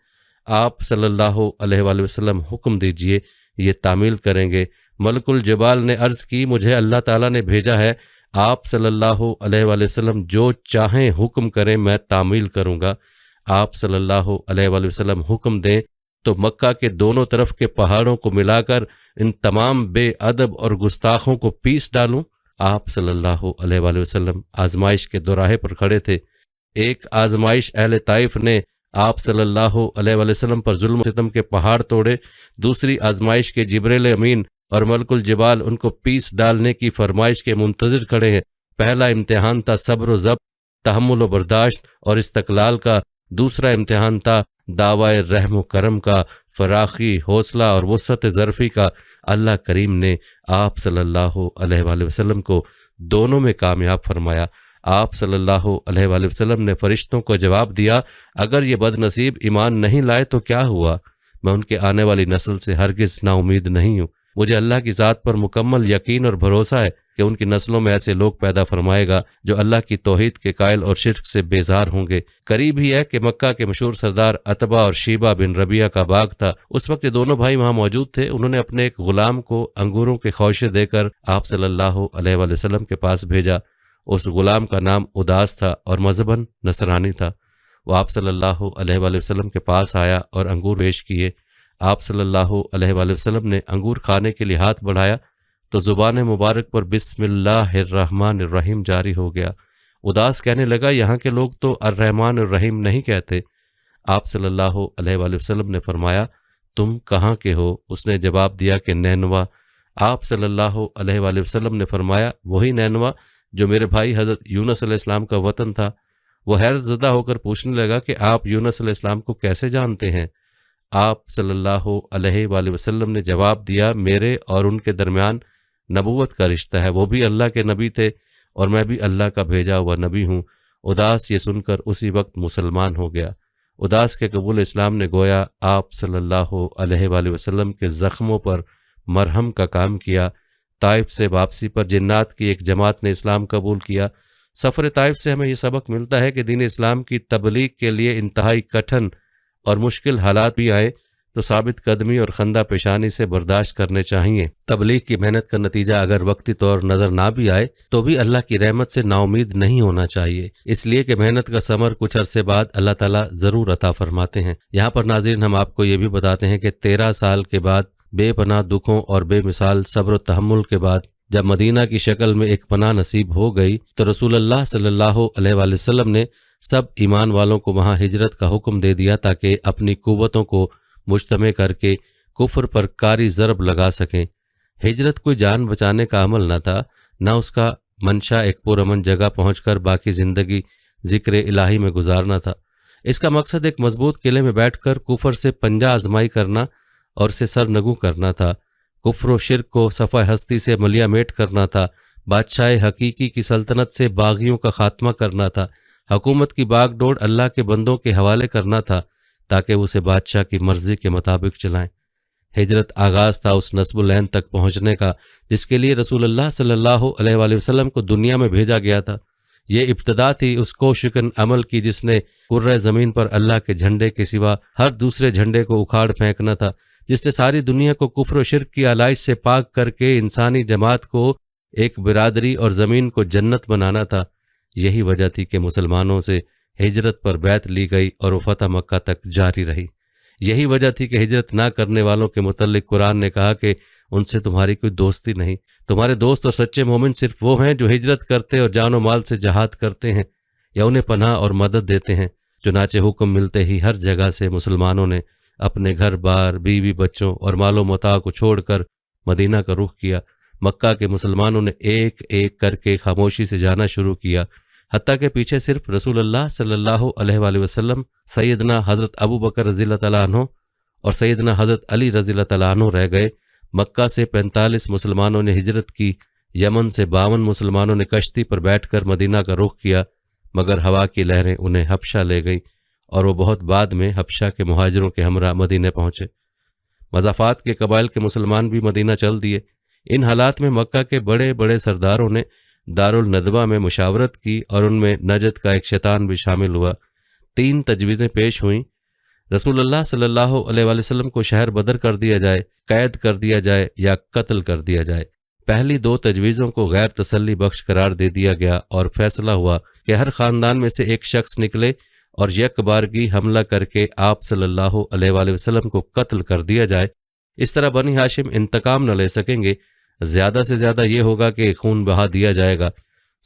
آپ صلی اللہ علیہ وآلہ وسلم حکم دیجئے، یہ تعمیل کریں گے۔ ملک الجبال نے عرض کی، مجھے اللہ تعالیٰ نے بھیجا ہے۔ آپ صلی اللہ علیہ وآلہ وسلم جو چاہیں حکم کریں، میں تعمیل کروں گا۔ آپ صلی اللہ علیہ وآلہ وسلم حکم دیں تو مکہ کے دونوں طرف کے پہاڑوں کو ملا کر ان تمام بے ادب اور گستاخوں کو پیس ڈالوں۔ آپ صلی اللہ علیہ وآلہ وسلم آزمائش کے دوراہے پر کھڑے تھے۔ ایک آزمائش اہل طائف نے آپ صلی اللہ علیہ وآلہ وسلم پر ظلم و ستم کے پہاڑ توڑے، دوسری آزمائش کے جبریل امین اور ملک الجبال ان کو پیس ڈالنے کی فرمائش کے منتظر کھڑے ہیں۔ پہلا امتحان تھا صبر و ضبط، تحمل و برداشت اور استقلال کا، دوسرا امتحان تھا دعوی رحم و کرم کا، فراخی، حوصلہ اور وسعت ظرفی کا۔ اللہ کریم نے آپ صلی اللہ علیہ وآلہ وسلم کو دونوں میں کامیاب فرمایا۔ آپ صلی اللہ علیہ وآلہ وسلم نے فرشتوں کو جواب دیا، اگر یہ بد نصیب ایمان نہیں لائے تو کیا ہوا؟ میں ان کے آنے والی نسل سے ہرگز نا امید نہیں ہوں۔ مجھے اللہ کی ذات پر مکمل یقین اور بھروسہ ہے کہ ان کی نسلوں میں ایسے لوگ پیدا فرمائے گا جو اللہ کی توحید کے قائل اور شرک سے بیزار ہوں گے۔ قریب ہی ہے کہ مکہ کے مشہور سردار عتبہ اور شیبہ بن ربیعہ کا باغ تھا۔ اس وقت یہ دونوں بھائی وہاں موجود تھے۔ انہوں نے اپنے ایک غلام کو انگوروں کے خوشے دے کر آپ صلی اللہ علیہ وآلہ وسلم کے پاس بھیجا۔ اس غلام کا نام اداس تھا اور مذہباً نصرانی تھا۔ وہ آپ صلی اللہ علیہ وآلہ وسلم کے پاس آیا اور انگور پیش کیے۔ آپ صلی اللہ علیہ وآلہ وسلم نے انگور کھانے کے لیے ہاتھ بڑھایا تو زبان مبارک پر بسم اللہ الرحمن الرحیم جاری ہو گیا۔ اداس کہنے لگا، یہاں کے لوگ تو الرحمن الرحیم نہیں کہتے۔ آپ صلی اللہ علیہ وآلہ وسلم نے فرمایا، تم کہاں کے ہو؟ اس نے جواب دیا کہ نینوا۔ آپ صلی اللہ علیہ وآلہ وسلم نے فرمایا، وہی نینوا جو میرے بھائی حضرت یونس علیہ السلام کا وطن تھا۔ وہ حیرت زدہ ہو کر پوچھنے لگا کہ آپ یونس علیہ السلام کو کیسے جانتے ہیں؟ آپ صلی اللہ علیہ وآلہ وسلم نے جواب دیا، میرے اور ان کے درمیان نبوت کا رشتہ ہے، وہ بھی اللہ کے نبی تھے اور میں بھی اللہ کا بھیجا ہوا نبی ہوں۔ اداس یہ سن کر اسی وقت مسلمان ہو گیا۔ اداس کے قبول اسلام نے گویا آپ صلی اللہ علیہ وآلہ وسلم کے زخموں پر مرہم کا کام کیا۔ طائف سے واپسی پر جنات کی ایک جماعت نے اسلام قبول کیا۔ سفر طائف سے ہمیں یہ سبق ملتا ہے کہ دین اسلام کی تبلیغ کے لیے انتہائی کٹھن اور مشکل حالات بھی آئے تو ثابت قدمی اور خندہ پیشانی سے برداشت کرنے چاہیے۔ تبلیغ کی محنت کا نتیجہ اگر وقتی طور نظر نہ بھی آئے تو بھی اللہ کی رحمت سے نا امید نہیں ہونا چاہیے، اس لیے کہ محنت کا ثمر کچھ عرصے بعد اللہ تعالیٰ ضرور عطا فرماتے ہیں۔ یہاں پر ناظرین ہم آپ کو یہ بھی بتاتے ہیں کہ 13 سال کے بعد بے پناہ دکھوں اور بے مثال صبر و تحمل کے بعد جب مدینہ کی شکل میں ایک پناہ نصیب ہو گئی تو رسول اللہ صلی اللہ علیہ وآلہ وسلم نے سب ایمان والوں کو وہاں ہجرت کا حکم دے دیا تاکہ اپنی قوتوں کو مجتمع کر کے کفر پر کاری ضرب لگا سکیں۔ ہجرت کوئی جان بچانے کا عمل نہ تھا، نہ اس کا منشا ایک پرامن جگہ پہنچ کر باقی زندگی ذکر الہی میں گزارنا تھا۔ اس کا مقصد ایک مضبوط قلعے میں بیٹھ کر کفر سے پنجہ آزمائی کرنا اور اسے سرنگوں کرنا تھا، کفر و شرک کو صفحہ ہستی سے ملیہ میٹ کرنا تھا، بادشاہ حقیقی کی سلطنت سے باغیوں کا خاتمہ کرنا تھا، حکومت کی باغ ڈور اللہ کے بندوں کے حوالے کرنا تھا تاکہ وہ اسے بادشاہ کی مرضی کے مطابق چلائیں۔ ہجرت آغاز تھا اس نصب العین تک پہنچنے کا جس کے لیے رسول اللہ صلی اللہ علیہ وآلہ وسلم کو دنیا میں بھیجا گیا تھا۔ یہ ابتدا تھی اس کوشکن عمل کی جس نے کرۂ زمین پر اللہ کے جھنڈے کے سوا ہر دوسرے جھنڈے کو اکھاڑ پھینکنا تھا، جس نے ساری دنیا کو کفر و شرک کی آلائش سے پاک کر کے انسانی جماعت کو ایک برادری اور زمین کو جنت بنانا تھا۔ یہی وجہ تھی کہ مسلمانوں سے ہجرت پر بیعت لی گئی اور وہ فتح مکہ تک جاری رہی۔ یہی وجہ تھی کہ ہجرت نہ کرنے والوں کے متعلق قرآن نے کہا کہ ان سے تمہاری کوئی دوستی نہیں، تمہارے دوست اور سچے مومن صرف وہ ہیں جو ہجرت کرتے اور جان و مال سے جہاد کرتے ہیں یا انہیں پناہ اور مدد دیتے ہیں۔ چنانچہ حکم ملتے ہی ہر جگہ سے مسلمانوں نے اپنے گھر بار، بیوی بچوں اور مال و متاع کو چھوڑ کر مدینہ کا رخ کیا۔ مکہ کے مسلمانوں نے ایک ایک کر کے خاموشی سے جانا شروع کیا، حتیٰ کہ پیچھے صرف رسول اللہ صلی اللہ علیہ وآلہ وسلم، سیدنا حضرت ابو بکر رضی اللہ تعالیٰ عنہ اور سیدنا حضرت علی رضی اللہ تعالیٰ عنہ رہ گئے۔ مکہ سے 45 مسلمانوں نے ہجرت کی، یمن سے 52 مسلمانوں نے کشتی پر بیٹھ کر مدینہ کا رخ کیا، مگر ہوا کی لہریں انہیں حبشہ لے گئی اور وہ بہت بعد میں حبشہ کے مہاجروں کے ہمراہ مدینہ پہنچے۔ مضافات کے قبائل کے مسلمان بھی مدینہ چل دیے۔ ان حالات میں مکہ کے بڑے بڑے سرداروں نے دارالندوہ میں مشاورت کی اور ان میں نجد کا ایک شیطان بھی شامل ہوا۔ 3 تجویزیں پیش ہوئیں۔ رسول اللہ صلی اللہ علیہ وآلہ وسلم کو شہر بدر کر دیا جائے، قید کر دیا جائے یا قتل کر دیا جائے۔ پہلی 2 تجویزوں کو غیر تسلی بخش قرار دے دیا گیا اور فیصلہ ہوا کہ ہر خاندان میں سے ایک شخص نکلے اور یک بارگی حملہ کر کے آپ صلی اللہ علیہ وآلہ وسلم کو قتل کر دیا جائے۔ اس طرح بنی ہاشم انتقام نہ لے سکیں گے، زیادہ سے زیادہ یہ ہوگا کہ خون بہا دیا جائے گا۔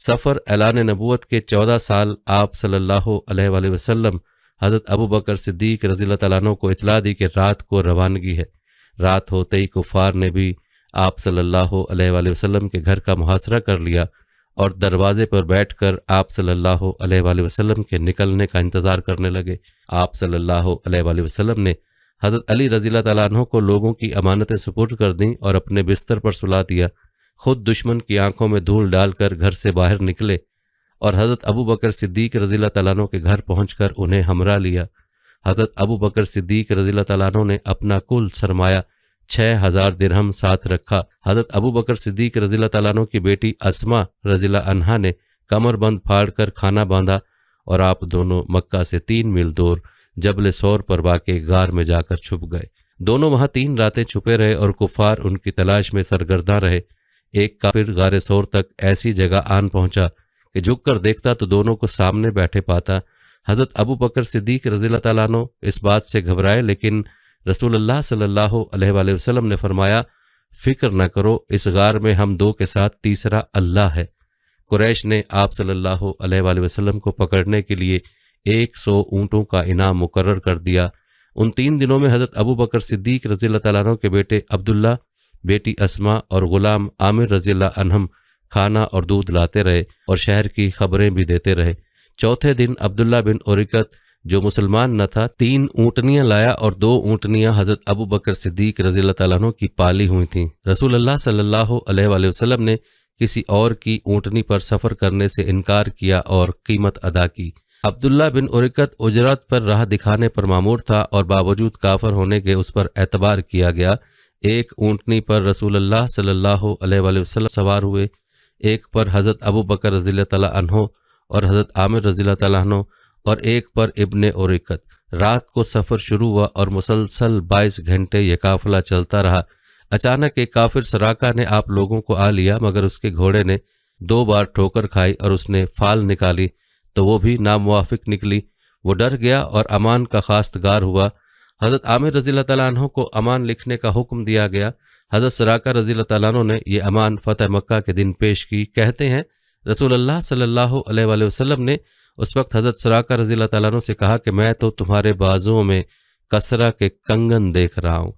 سفر اعلان نبوت کے 14 سال آپ صلی اللہ علیہ وآلہ وسلم حضرت ابو بکر صدیق رضی اللہ تعالیٰ عنہ کو اطلاع دی کہ رات کو روانگی ہے۔ رات ہوتے ہی کفار نے بھی آپ صلی اللہ علیہ وآلہ وسلم کے گھر کا محاصرہ کر لیا اور دروازے پر بیٹھ کر آپ صلی اللہ علیہ وآلہ وسلم کے نکلنے کا انتظار کرنے لگے۔ آپ صلی اللہ علیہ وآلہ وسلم نے حضرت علی رضی اللہ تعالیٰ عنہ کو لوگوں کی امانتیں سپرد کر دیں اور اپنے بستر پر سلا دیا۔ خود دشمن کی آنکھوں میں دھول ڈال کر گھر سے باہر نکلے اور حضرت ابو بکر صدیق رضی اللہ تعالیٰ عنہ کے گھر پہنچ کر انہیں ہمراہ لیا۔ حضرت ابو بکر صدیق رضی اللہ تعالیٰ عنہ نے اپنا کل سرمایہ 6000 درہم ساتھ رکھا۔ حضرت ابو بکر صدیق رضی اللہ تعالیٰ عنہ کی بیٹی اسما رضی اللہ عنہا نے کمر بند پھاڑ کر کھانا باندھا اور آپ دونوں مکہ سے 3 میل دور جبل سور پر واقع غار میں جا کر چھپ گئے۔ دونوں وہاں 3 راتیں چھپے رہے اور کفار ان کی تلاش میں سرگرداں رہے۔ ایک کافر غار سور تک ایسی جگہ آن پہنچا کہ جھک کر دیکھتا تو دونوں کو سامنے بیٹھے پاتا۔ حضرت ابو بکر صدیق رضی اللہ تعالیٰ عنہ اس بات سے گھبرائے، لیکن رسول اللہ صلی اللہ علیہ وآلہ وسلم نے فرمایا، فکر نہ کرو، اس غار میں ہم 2 کے ساتھ تیسرا اللہ ہے۔ قریش نے آپ صلی اللہ علیہ وآلہ وسلم کو پکڑنے کے لیے 100 اونٹوں کا انعام مقرر کر دیا۔ ان 3 دنوں میں حضرت ابو بکر صدیق رضی اللہ تعالیٰ عنہ کے بیٹے عبداللہ، بیٹی اسما اور غلام عامر رضی اللہ عنہم کھانا اور دودھ لاتے رہے اور شہر کی خبریں بھی دیتے رہے۔ چوتھے دن عبداللہ بن اورکت جو مسلمان نہ تھا 3 اونٹنیاں لایا اور 2 اونٹنیاں حضرت ابو بکر صدیق رضی اللہ تعالیٰ عنہ کی پالی ہوئی تھیں۔ رسول اللہ صلی اللہ علیہ وآلہ وسلم نے کسی اور کی اونٹنی پر سفر کرنے سے انکار کیا اور قیمت ادا کی۔ عبداللہ بن اورکت اجرت پر راہ دکھانے پر مامور تھا اور باوجود کافر ہونے کے اس پر اعتبار کیا گیا۔ ایک اونٹنی پر رسول اللہ صلی اللہ علیہ وآلہ وسلم سوار ہوئے، ایک پر حضرت ابو بکر رضی اللہ تعالیٰ عنہ اور حضرت عامر رضی اللہ تعالیٰ عنہ اور ایک پر ابن اورکت۔ رات کو سفر شروع ہوا اور مسلسل 22 گھنٹے یہ قافلہ چلتا رہا۔ اچانک ایک کافر سراقہ نے آپ لوگوں کو آ لیا، مگر اس کے گھوڑے نے 2 بار ٹھوکر کھائی اور اس نے فال نکالی تو وہ بھی ناموافق نکلی۔ وہ ڈر گیا اور امان کا خواستگار ہوا۔ حضرت عامر رضی اللہ تعالیٰ عنہ کو امان لکھنے کا حکم دیا گیا۔ حضرت سراقہ رضی اللہ تعالیٰ عنہ نے یہ امان فتح مکہ کے دن پیش کی۔ کہتے ہیں رسول اللہ صلی اللہ علیہ وآلہ وسلم نے اس وقت حضرت سراقہ رضی اللہ تعالیٰ عنہ سے کہا کہ میں تو تمہارے بازوؤں میں کسرا کے کنگن دیکھ رہا ہوں۔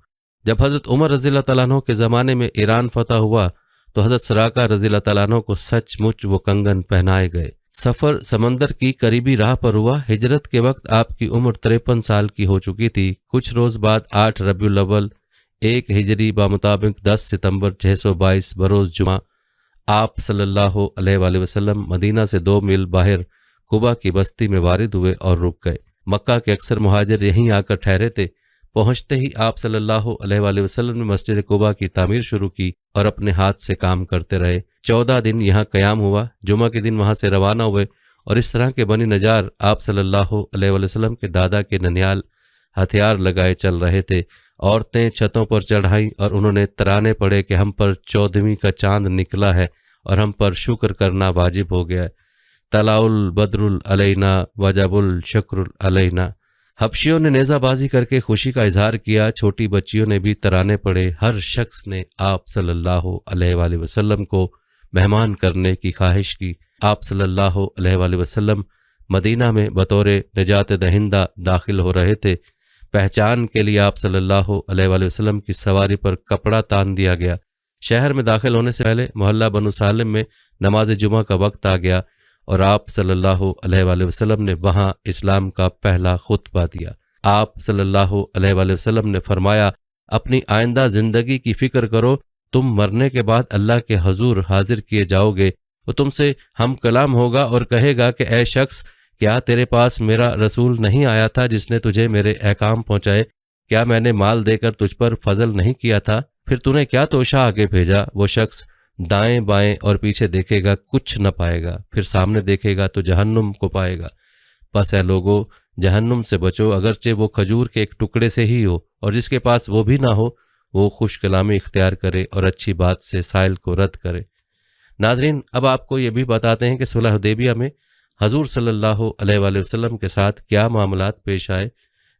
جب حضرت عمر رضی اللہ تعالیٰ عنہ کے زمانے میں ایران فتح ہوا تو حضرت سراقہ رضی اللہ تعالیٰ عنہ کو سچ مچ وہ کنگن پہنائے گئے۔ سفر سمندر کی قریبی راہ پر ہوا۔ ہجرت کے وقت آپ کی عمر 53 سال کی ہو چکی تھی۔ کچھ روز بعد 8 ربیع الاول 1 ہجری بمطابق 10 ستمبر 622 بروز جمعہ آپ صلی اللہ علیہ وآلہ وسلم مدینہ سے 2 میل باہر قبا کی بستی میں وارد ہوئے اور رک گئے۔ مکہ کے اکثر مہاجر یہیں آ کر ٹھہرے تھے۔ پہنچتے ہی آپ صلی اللہ علیہ وآلہ وسلم نے مسجد قبا کی تعمیر شروع کی اور اپنے ہاتھ سے کام کرتے رہے۔ 14 دن یہاں قیام ہوا۔ جمعہ کے دن وہاں سے روانہ ہوئے اور اس طرح کے بنی نجار آپ صلی اللہ علیہ وآلہ وسلم کے دادا کے ننیال ہتھیار لگائے چل رہے تھے۔ عورتیں چھتوں پر چڑھائیں اور انہوں نے ترانے پڑے کہ ہم پر 14ویں کا چاند نکلا ہے اور ہم پر شکر کرنا واجب ہو گیا ہے۔ طلع البدر علینا وجب الشکر علینا۔ حبشیوں نے نیزہ بازی کر کے خوشی کا اظہار کیا، چھوٹی بچیوں نے بھی ترانے پڑے، ہر شخص نے آپ صلی اللہ علیہ وآلہ وسلم کو مہمان کرنے کی خواہش کی۔ آپ صلی اللہ علیہ وآلہ وسلم مدینہ میں بطور نجات دہندہ داخل ہو رہے تھے۔ پہچان کے لیے آپ صلی اللہ علیہ وآلہ وسلم کی سواری پر کپڑا تان دیا گیا۔ شہر میں داخل ہونے سے پہلے محلہ بنو سالم میں نماز جمعہ کا وقت آ گیا اور آپ صلی اللہ علیہ وآلہ وسلم نے وہاں اسلام کا پہلا خطبہ دیا۔ آپ صلی اللہ علیہ وآلہ وسلم نے فرمایا، اپنی آئندہ زندگی کی فکر کرو، تم مرنے کے بعد اللہ کے حضور حاضر کیے جاؤ گے، وہ تم سے ہم کلام ہوگا اور کہے گا کہ اے شخص، کیا تیرے پاس میرا رسول نہیں آیا تھا جس نے تجھے میرے احکام پہنچائے؟ کیا میں نے مال دے کر تجھ پر فضل نہیں کیا تھا؟ پھر تو نے کیا توشہ آگے بھیجا؟ وہ شخص دائیں بائیں اور پیچھے دیکھے گا، کچھ نہ پائے گا، پھر سامنے دیکھے گا تو جہنم کو پائے گا۔ بس اے لوگو، جہنم سے بچو، اگرچہ وہ کھجور کے ایک ٹکڑے سے ہی ہو، اور جس کے پاس وہ بھی نہ ہو وہ خوش کلامی اختیار کرے اور اچھی بات سے سائل کو رد کرے۔ ناظرین، اب آپ کو یہ بھی بتاتے ہیں کہ صلح حدیبیہ میں حضور صلی اللہ علیہ وآلہ وسلم کے ساتھ کیا معاملات پیش آئے۔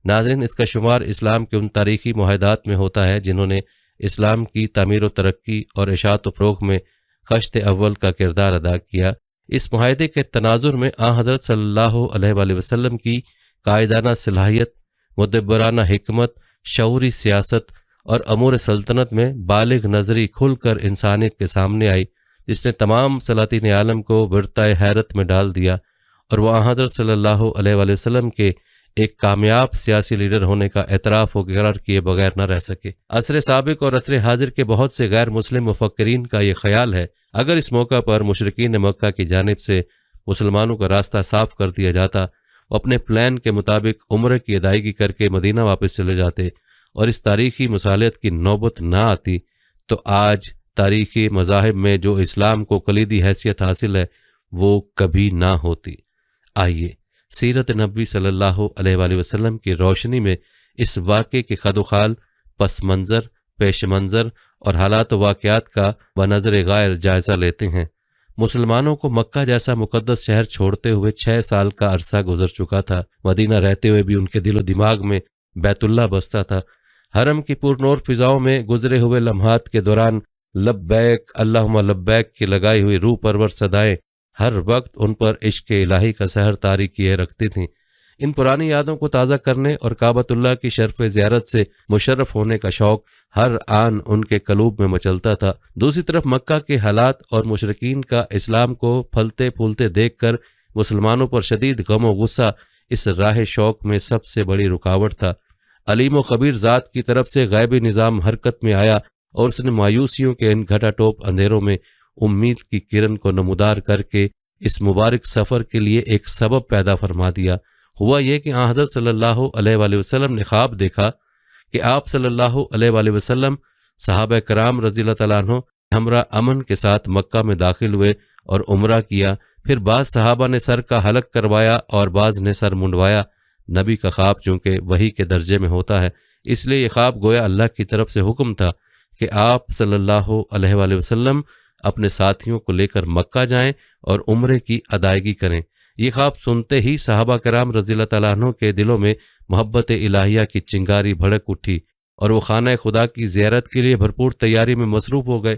ناظرین، اس کا شمار اسلام کے ان تاریخی معاہدات میں ہوتا ہے جنہوں نے اسلام کی تعمیر و ترقی اور اشاعت و فروغ میں خشت اول کا کردار ادا کیا۔ اس معاہدے کے تناظر میں حضرت صلی اللہ علیہ وآلہ وسلم کی قائدانہ صلاحیت، مدبرانہ حکمت، شعوری سیاست اور امور سلطنت میں بالغ نظری کھل کر انسانیت کے سامنے آئی، جس نے تمام سلاطین عالم کو ورطۂ حیرت میں ڈال دیا، اور وہ حضرت صلی اللہ علیہ وآلہ وسلم کے ایک کامیاب سیاسی لیڈر ہونے کا اعتراف و اقرار کیے بغیر نہ رہ سکے۔ عصر سابق اور عصر حاضر کے بہت سے غیر مسلم مفکرین کا یہ خیال ہے، اگر اس موقع پر مشرکین مکہ کی جانب سے مسلمانوں کا راستہ صاف کر دیا جاتا، وہ اپنے پلان کے مطابق عمرہ کی ادائیگی کر کے مدینہ واپس چلے جاتے اور اس تاریخی مصالحت کی نوبت نہ آتی، تو آج تاریخی مذاہب میں جو اسلام کو کلیدی حیثیت حاصل ہے وہ کبھی نہ ہوتی۔ آئیے سیرت نبوی صلی اللہ علیہ وآلہ وسلم کی روشنی میں اس واقعے کے خد و خال، پس منظر، پیش منظر اور حالات و واقعات کا بنظر غائر جائزہ لیتے ہیں۔ مسلمانوں کو مکہ جیسا مقدس شہر چھوڑتے ہوئے 6 سال کا عرصہ گزر چکا تھا۔ مدینہ رہتے ہوئے بھی ان کے دل و دماغ میں بیت اللہ بستا تھا۔ حرم کی پرنور فضاؤں میں گزرے ہوئے لمحات کے دوران لبیک اللہم لبیک کی لگائی ہوئی روح پرور صدائیں ہر وقت ان پر عشق الہی کا سحر طاری کیے رکھتی تھیں۔ ان پرانی یادوں کو تازہ کرنے اور کعبۃ اللہ کی شرف زیارت سے مشرف ہونے کا شوق ہر آن ان کے قلوب میں مچلتا تھا۔ دوسری طرف مکہ کے حالات اور مشرکین کا اسلام کو پھلتے پھولتے دیکھ کر مسلمانوں پر شدید غم و غصہ اس راہ شوق میں سب سے بڑی رکاوٹ تھا۔ علیم و خبیر ذات کی طرف سے غیبی نظام حرکت میں آیا اور اس نے مایوسیوں کے ان گھٹا ٹوپ اندھیروں میں امید کی کرن کو نمودار کر کے اس مبارک سفر کے لیے ایک سبب پیدا فرما دیا۔ ہوا یہ کہ حضرت صلی اللہ علیہ وآلہ وسلم نے خواب دیکھا کہ آپ صلی اللہ علیہ وآلہ وسلم صحابہ کرام رضی اللہ تعالیٰ عنہ ہمراہ امن کے ساتھ مکہ میں داخل ہوئے اور عمرہ کیا۔ پھر بعض صحابہ نے سر کا حلق کروایا اور بعض نے سر منڈوایا۔ نبی کا خواب چونکہ وحی کے درجے میں ہوتا ہے، اس لیے یہ خواب گویا اللہ کی طرف سے حکم تھا کہ آپ صلی اللہ علیہ وآلہ وسلم اپنے ساتھیوں کو لے کر مکہ جائیں اور عمرے کی ادائیگی کریں۔ یہ خواب سنتے ہی صحابہ کرام رضی اللہ تعالیٰ عنہ کے دلوں میں محبت الہیہ کی چنگاری بھڑک اٹھی اور وہ خانہ خدا کی زیارت کے لیے بھرپور تیاری میں مصروف ہو گئے۔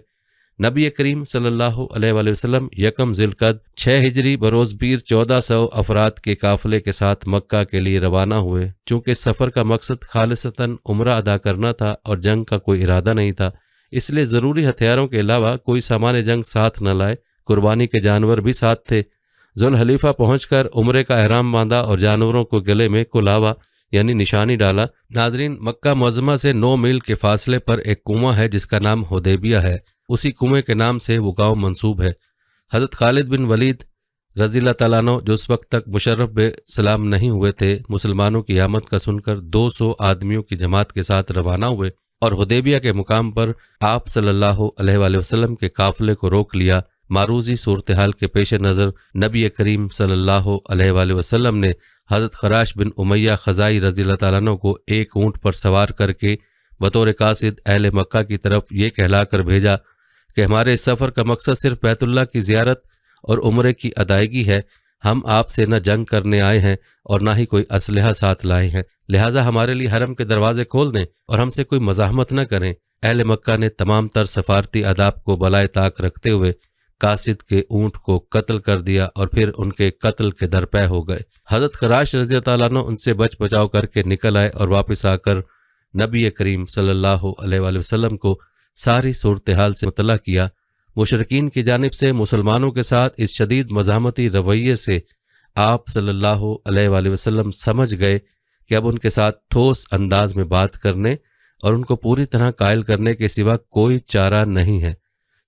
نبی کریم صلی اللہ علیہ وآلہ وسلم یکم ذی القعدہ 6 ہجری بروز پیر 1400 افراد کے قافلے کے ساتھ مکہ کے لیے روانہ ہوئے۔ چونکہ سفر کا مقصد خالصتاً عمرہ ادا کرنا تھا اور جنگ کا کوئی ارادہ نہیں تھا، اس لیے ضروری ہتھیاروں کے علاوہ کوئی سامان جنگ ساتھ نہ لائے۔ قربانی کے جانور بھی ساتھ تھے۔ ذوالحلیفہ پہنچ کر عمرے کا احرام باندھا اور جانوروں کو گلے میں کلاوا یعنی نشانی ڈالا۔ ناظرین، مکہ معظمہ سے 9 میل کے فاصلے پر ایک کنواں ہے جس کا نام حدیبیہ ہے۔ اسی کنویں کے نام سے وہ گاؤں منسوب ہے۔ حضرت خالد بن ولید رضی اللہ تعالیٰ عنہ جو اس وقت تک مشرف بے سلام نہیں ہوئے تھے، مسلمانوں کی آمد کا سن کر 200 آدمیوں کی جماعت کے ساتھ روانہ ہوئے اور حدیبیہ کے مقام پر آپ صلی اللہ علیہ وآلہ وسلم کے قافلے کو روک لیا۔ معروضی صورتحال کے پیش نظر نبی کریم صلی اللہ علیہ وآلہ وسلم نے حضرت خراش بن امیہ خزائی رضی اللہ تعالیٰ عنہ کو ایک اونٹ پر سوار کر کے بطور قاصد اہل مکہ کی طرف یہ کہلا کر بھیجا کہ ہمارے اس سفر کا مقصد صرف بیت اللہ کی زیارت اور عمرے کی ادائیگی ہے، ہم آپ سے نہ جنگ کرنے آئے ہیں اور نہ ہی کوئی اسلحہ ساتھ لائے ہیں، لہٰذا ہمارے لیے حرم کے دروازے کھول دیں اور ہم سے کوئی مزاحمت نہ کریں۔ اہل مکہ نے تمام تر سفارتی آداب کو بالائے طاق رکھتے ہوئے قاصد کے اونٹ کو قتل کر دیا اور پھر ان کے قتل کے درپے ہو گئے۔ حضرت خراش رضی اللہ تعالیٰ عنہ ان سے بچ بچاؤ کر کے نکل آئے اور واپس آ کر نبی کریم صلی اللہ علیہ وآلہ وسلم کو ساری صورتحال سے مطلع کیا۔ مشرکین کی جانب سے مسلمانوں کے ساتھ اس شدید مزاحمتی رویے سے آپ صلی اللہ علیہ وآلہ وسلم سمجھ گئے کہ اب ان کے ساتھ ٹھوس انداز میں بات کرنے اور ان کو پوری طرح قائل کرنے کے سوا کوئی چارہ نہیں ہے۔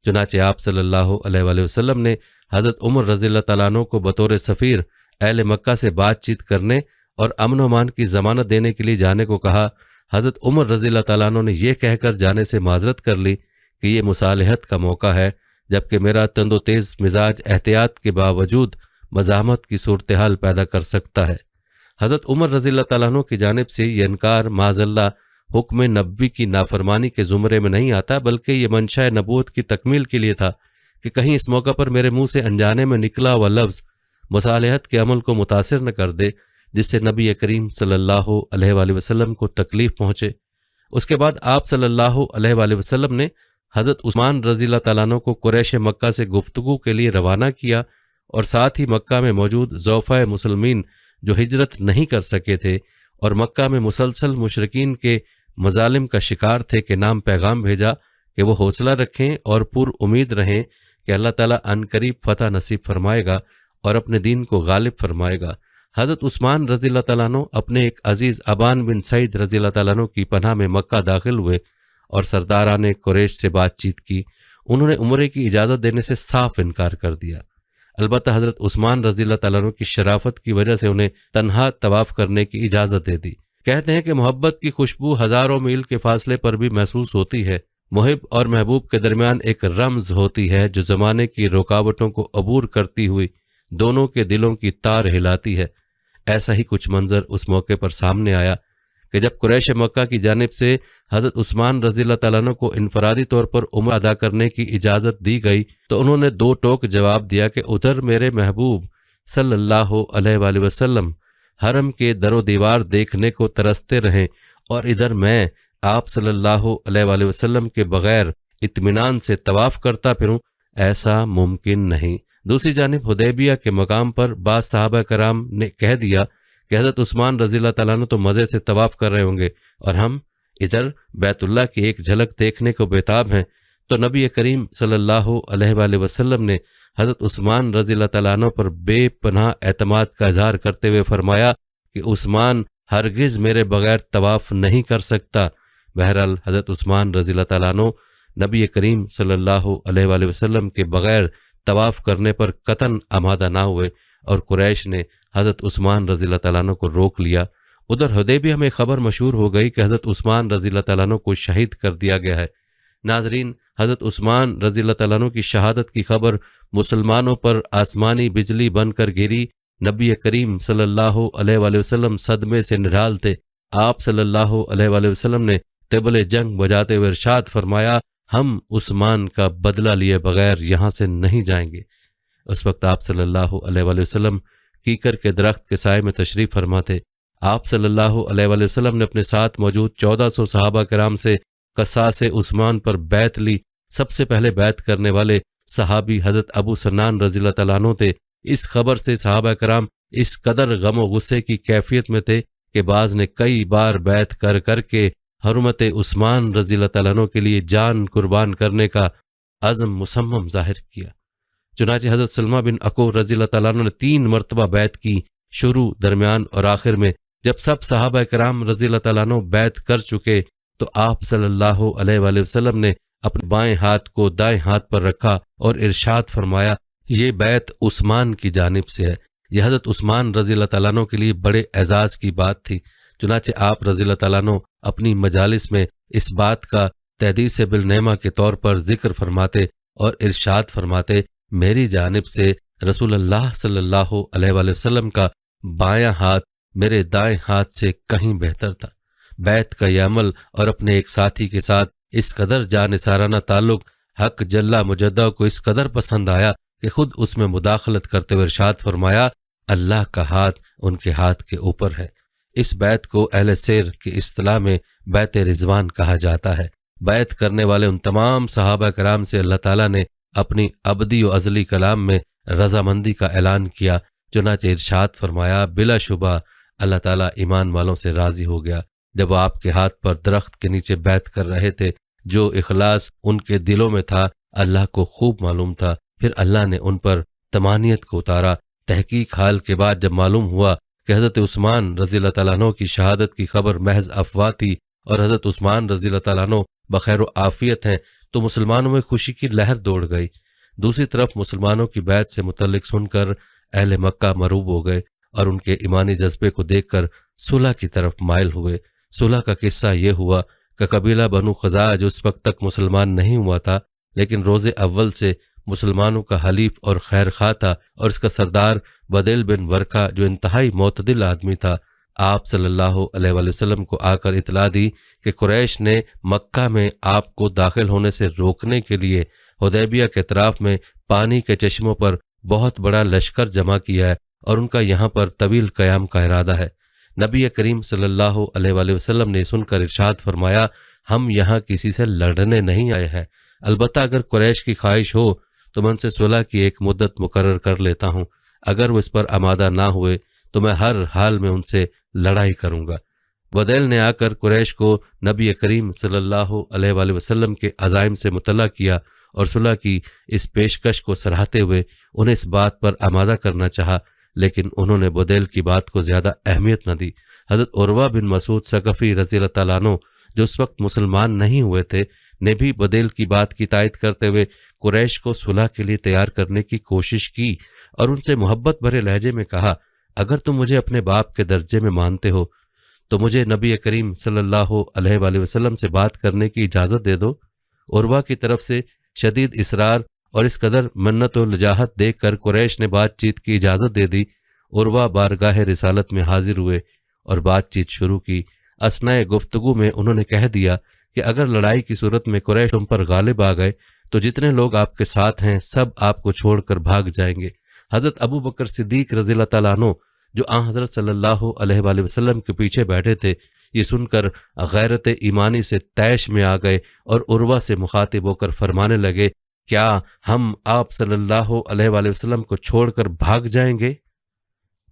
چنانچہ آپ صلی اللہ علیہ وآلہ وسلم نے حضرت عمر رضی اللہ تعالیٰ عنہ کو بطور سفیر اہل مکہ سے بات چیت کرنے اور امن و امان کی ضمانت دینے کے لیے جانے کو کہا۔ حضرت عمر رضی اللہ تعالیٰ عنہ نے یہ کہہ کر جانے سے معذرت کر لی کہ یہ مصالحت کا موقع ہے، جبکہ میرا تند و تیز مزاج احتیاط کے باوجود مزاحمت کی صورتحال پیدا کر سکتا ہے۔ حضرت عمر رضی اللہ تعالیٰ عنہ کی جانب سے یہ انکار معاذ اللہ حکم نبوی کی نافرمانی کے زمرے میں نہیں آتا، بلکہ یہ منشاء نبوت کی تکمیل کے لیے تھا کہ کہیں اس موقع پر میرے منہ سے انجانے میں نکلا ہوا لفظ مصالحت کے عمل کو متاثر نہ کر دے، جس سے نبی کریم صلی اللہ علیہ وآلہ وسلم کو تکلیف پہنچے۔ اس کے بعد آپ صلی اللہ علیہ وآلہ وسلم نے حضرت عثمان رضی اللہ تعالیٰ عنہ کو قریش مکہ سے گفتگو کے لیے روانہ کیا اور ساتھ ہی مکہ میں موجود ضعفاء مسلمین جو ہجرت نہیں کر سکے تھے اور مکہ میں مسلسل مشرکین کے مظالم کا شکار تھے کے نام پیغام بھیجا کہ وہ حوصلہ رکھیں اور پر امید رہیں کہ اللہ تعالیٰ عنقریب فتح نصیب فرمائے گا اور اپنے دین کو غالب فرمائے گا۔ حضرت عثمان رضی اللہ تعالیٰ عنہ اپنے ایک عزیز ابان بن سعید رضی اللہ تعالیٰ عنہ کی پناہ میں مکہ داخل ہوئے اور سرداران قریش سے بات چیت کی۔ انہوں نے عمرے کی اجازت دینے سے صاف انکار کر دیا۔ البتہ حضرت عثمان رضی اللہ تعالیٰ عنہ کی شرافت کی وجہ سے انہیں تنہا طواف کرنے کی اجازت دے دی۔ کہتے ہیں کہ محبت کی خوشبو ہزاروں میل کے فاصلے پر بھی محسوس ہوتی ہے۔ محب اور محبوب کے درمیان ایک رمز ہوتی ہے جو زمانے کی رکاوٹوں کو عبور کرتی ہوئی دونوں کے دلوں کی تار ہلاتی ہے۔ ایسا ہی کچھ منظر اس موقع پر سامنے آیا کہ جب قریش مکہ کی جانب سے حضرت عثمان رضی اللہ تعالیٰ عنہ کو انفرادی طور پر عمرہ ادا کرنے کی اجازت دی گئی تو انہوں نے دو ٹوک جواب دیا کہ ادھر میرے محبوب صلی اللہ علیہ وآلہ وسلم حرم کے در و دیوار دیکھنے کو ترستے رہیں اور ادھر میں آپ صلی اللہ علیہ وآلہ وسلم کے بغیر اطمینان سے طواف کرتا پھروں، ایسا ممکن نہیں۔ دوسری جانب حدیبیہ کے مقام پر بعض صحابہ کرام نے کہہ دیا کہ حضرت عثمان رضی اللہ تعالیٰ عنہ تو مزے سے طواف کر رہے ہوں گے اور ہم ادھر بیت اللہ کی ایک جھلک دیکھنے کو بےتاب ہیں، تو نبی کریم صلی اللہ علیہ وآلہ وسلم نے حضرت عثمان رضی اللہ تعالیٰ عنہ پر بے پناہ اعتماد کا اظہار کرتے ہوئے فرمایا کہ عثمان ہرگز میرے بغیر طواف نہیں کر سکتا۔ بہرحال حضرت عثمان رضی اللہ تعالیٰ عنہ نبی کریم صلی اللہ علیہ وآلہ وسلم کے بغیر طواف کرنے پر قطعاً آمادہ نہ ہوئے اور قریش نے حضرت عثمان رضی اللہ تعالیٰ عنہ کو روک لیا۔ ادھر حدیبیہ میں خبر مشہور ہو گئی کہ حضرت عثمان رضی اللہ تعالیٰ عنہ کو شہید کر دیا گیا ہے۔ ناظرین، حضرت عثمان رضی اللہ تعالیٰ عنہ کی شہادت کی خبر مسلمانوں پر آسمانی بجلی بن کر گری۔ نبی کریم صلی اللہ علیہ وآلہ وسلم صدمے سے نڈھال تھے۔ آپ صلی اللہ علیہ وآلہ وسلم نے طبل جنگ بجاتے ہوئے ارشاد فرمایا، ہم عثمان کا بدلہ لیے بغیر یہاں سے نہیں جائیں گے۔ اس وقت آپ صلی اللہ علیہ وآلہ وسلم کیکر کے درخت کے سائے میں تشریف فرما تھے۔ آپ صلی اللہ علیہ وآلہ وسلم نے اپنے ساتھ موجود 1400 صحابہ کرام سے قصاص عثمان پر بیعت لی۔ سب سے پہلے بیعت کرنے والے صحابی حضرت ابو سنان رضی اللہ تعالیٰ عنہ تھے۔ اس خبر سے صحابہ کرام اس قدر غم و غصے کی کیفیت میں تھے کہ بعض نے کئی بار بیعت کر کر کے حرمت عثمان رضی اللہ تعالیٰ عنہ کے لیے جان قربان کرنے کا عزم مصمم ظاہر کیا۔ چنانچہ حضرت سلمہ بن اکوع رضی اللہ تعالیٰ عنہ نے 3 مرتبہ بیعت کی، شروع، درمیان اور آخر میں۔ جب سب صحابہ کرام رضی اللہ تعالیٰ عنہ بیعت کر چکے تو آپ صلی اللہ علیہ وآلہ وسلم نے اپنے بائیں ہاتھ کو دائیں ہاتھ پر رکھا اور ارشاد فرمایا، یہ بیعت عثمان کی جانب سے ہے۔ یہ حضرت عثمان رضی اللہ تعالیٰ عنہ کے لیے بڑے اعزاز کی بات تھی۔ چنانچہ آپ رضی اللہ تعالیٰ عنہ اپنی مجالس میں اس بات کا تحدیث بالنعمہ کے طور پر ذکر فرماتے اور ارشاد فرماتے، میری جانب سے رسول اللہ صلی اللہ علیہ وآلہ وسلم کا بایاں ہاتھ میرے دائیں ہاتھ سے کہیں بہتر تھا۔ بیعت کا یہ عمل اور اپنے ایک ساتھی کے ساتھ اس قدر جانثارانہ تعلق حق جل مجدہ کو اس قدر پسند آیا کہ خود اس میں مداخلت کرتے ہوئے ارشاد فرمایا اللہ کا ہاتھ ان کے ہاتھ کے اوپر ہے۔ اس بیت کو اہل سیر کی اصطلاح میں بیت رضوان کہا جاتا ہے۔ بیت کرنے والے ان تمام صحابہ کرام سے اللہ تعالیٰ نے اپنی ابدی و ازلی کلام میں رضامندی کا اعلان کیا، چنانچہ ارشاد فرمایا بلا شبہ اللہ تعالیٰ ایمان والوں سے راضی ہو گیا جب وہ آپ کے ہاتھ پر درخت کے نیچے بیت کر رہے تھے۔ جو اخلاص ان کے دلوں میں تھا اللہ کو خوب معلوم تھا۔ پھر اللہ نے ان پر تمانیت کو اتارا۔ تحقیق حال کے بعد جب معلوم ہوا کہ حضرت عثمان رضی اللہ تعالیٰ عنہ کی شہادت کی خبر محض افواہ تھی اور حضرت عثمان رضی اللہ تعالیٰ عنہ بخیر و عافیت ہیں، تو مسلمانوں میں خوشی کی لہر دوڑ گئی۔ دوسری طرف مسلمانوں کی بیعت سے متعلق سن کر اہل مکہ مروب ہو گئے اور ان کے ایمانی جذبے کو دیکھ کر صلح کی طرف مائل ہوئے۔ صلح کا قصہ یہ ہوا کہ قبیلہ بنو خزاعہ جو اس وقت تک مسلمان نہیں ہوا تھا، لیکن روز اول سے مسلمانوں کا حلیف اور خیر خواہ تھا، اور اس کا سردار بدیل بن ورقہ جو انتہائی معتدل آدمی تھا، آپ صلی اللہ علیہ وآلہ وسلم کو آ کر اطلاع دی کہ قریش نے مکہ میں آپ کو داخل ہونے سے روکنے کے لیے حدیبیہ کے اطراف میں پانی کے چشموں پر بہت بڑا لشکر جمع کیا ہے اور ان کا یہاں پر طویل قیام کا ارادہ ہے۔ نبی کریم صلی اللہ علیہ وآلہ وسلم نے سن کر ارشاد فرمایا، ہم یہاں کسی سے لڑنے نہیں آئے ہیں، البتہ اگر قریش کی خواہش ہو تو میں ان سے صلح کی ایک مدت مقرر کر لیتا ہوں، اگر وہ اس پر آمادہ نہ ہوئے تو میں ہر حال میں ان سے لڑائی کروں گا۔ بدیل نے آ کر قریش کو نبی کریم صلی اللہ علیہ وآلہ وسلم کے عزائم سے مطلع کیا اور صلح کی اس پیشکش کو سراہتے ہوئے انہیں اس بات پر آمادہ کرنا چاہا، لیکن انہوں نے بدیل کی بات کو زیادہ اہمیت نہ دی۔ حضرت عروہ بن مسعود ثقفی رضی اللہ تعالیٰ عنہ جو اس وقت مسلمان نہیں ہوئے تھے نے بھی بدیل کی بات کی تائید کرتے ہوئے قریش کو صلح کے لیے تیار کرنے کی کوشش کی اور ان سے محبت بھرے لہجے میں کہا، اگر تم مجھے اپنے باپ کے درجے میں مانتے ہو تو مجھے نبی کریم صلی اللہ علیہ وآلہ وسلم سے بات کرنے کی اجازت دے دو۔ عروہ کی طرف سے شدید اصرار اور اس قدر منت و لجاہت دیکھ کر قریش نے بات چیت کی اجازت دے دی۔ عروہ بارگاہ رسالت میں حاضر ہوئے اور بات چیت شروع کی۔ اثناء گفتگو میں انہوں نے کہہ دیا کہ اگر لڑائی کی صورت میں قریش تم پر غالب آ گئے تو جتنے لوگ آپ کے ساتھ ہیں سب آپ کو چھوڑ کر بھاگ جائیں گے۔ حضرت ابو بکر صدیق رضی اللہ تعالیٰ عنہ جو آن حضرت صلی اللہ علیہ وآلہ وسلم کے پیچھے بیٹھے تھے، یہ سن کر غیرت ایمانی سے طیش میں آ گئے اور عروہ سے مخاطب ہو کر فرمانے لگے، کیا ہم آپ صلی اللہ علیہ وآلہ وسلم کو چھوڑ کر بھاگ جائیں گے؟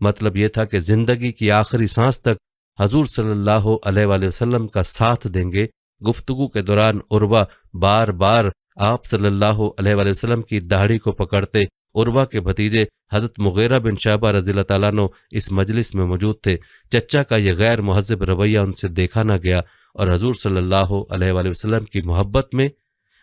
مطلب یہ تھا کہ زندگی کی آخری سانس تک حضور صلی اللہ علیہ وآلہ وسلم کا ساتھ دیں گے۔ گفتگو کے دوران عروہ بار بار آپ صلی اللہ علیہ وآلہ وسلم کی داڑھی کو پکڑتے۔ عروہ کے بھتیجے حضرت مغیرہ بن شعبہ رضی اللہ تعالیٰ عنہ اس مجلس میں موجود تھے۔ چچا کا یہ غیر مہذب رویہ ان سے دیکھا نہ گیا اور حضور صلی اللہ علیہ وآلہ وسلم کی محبت میں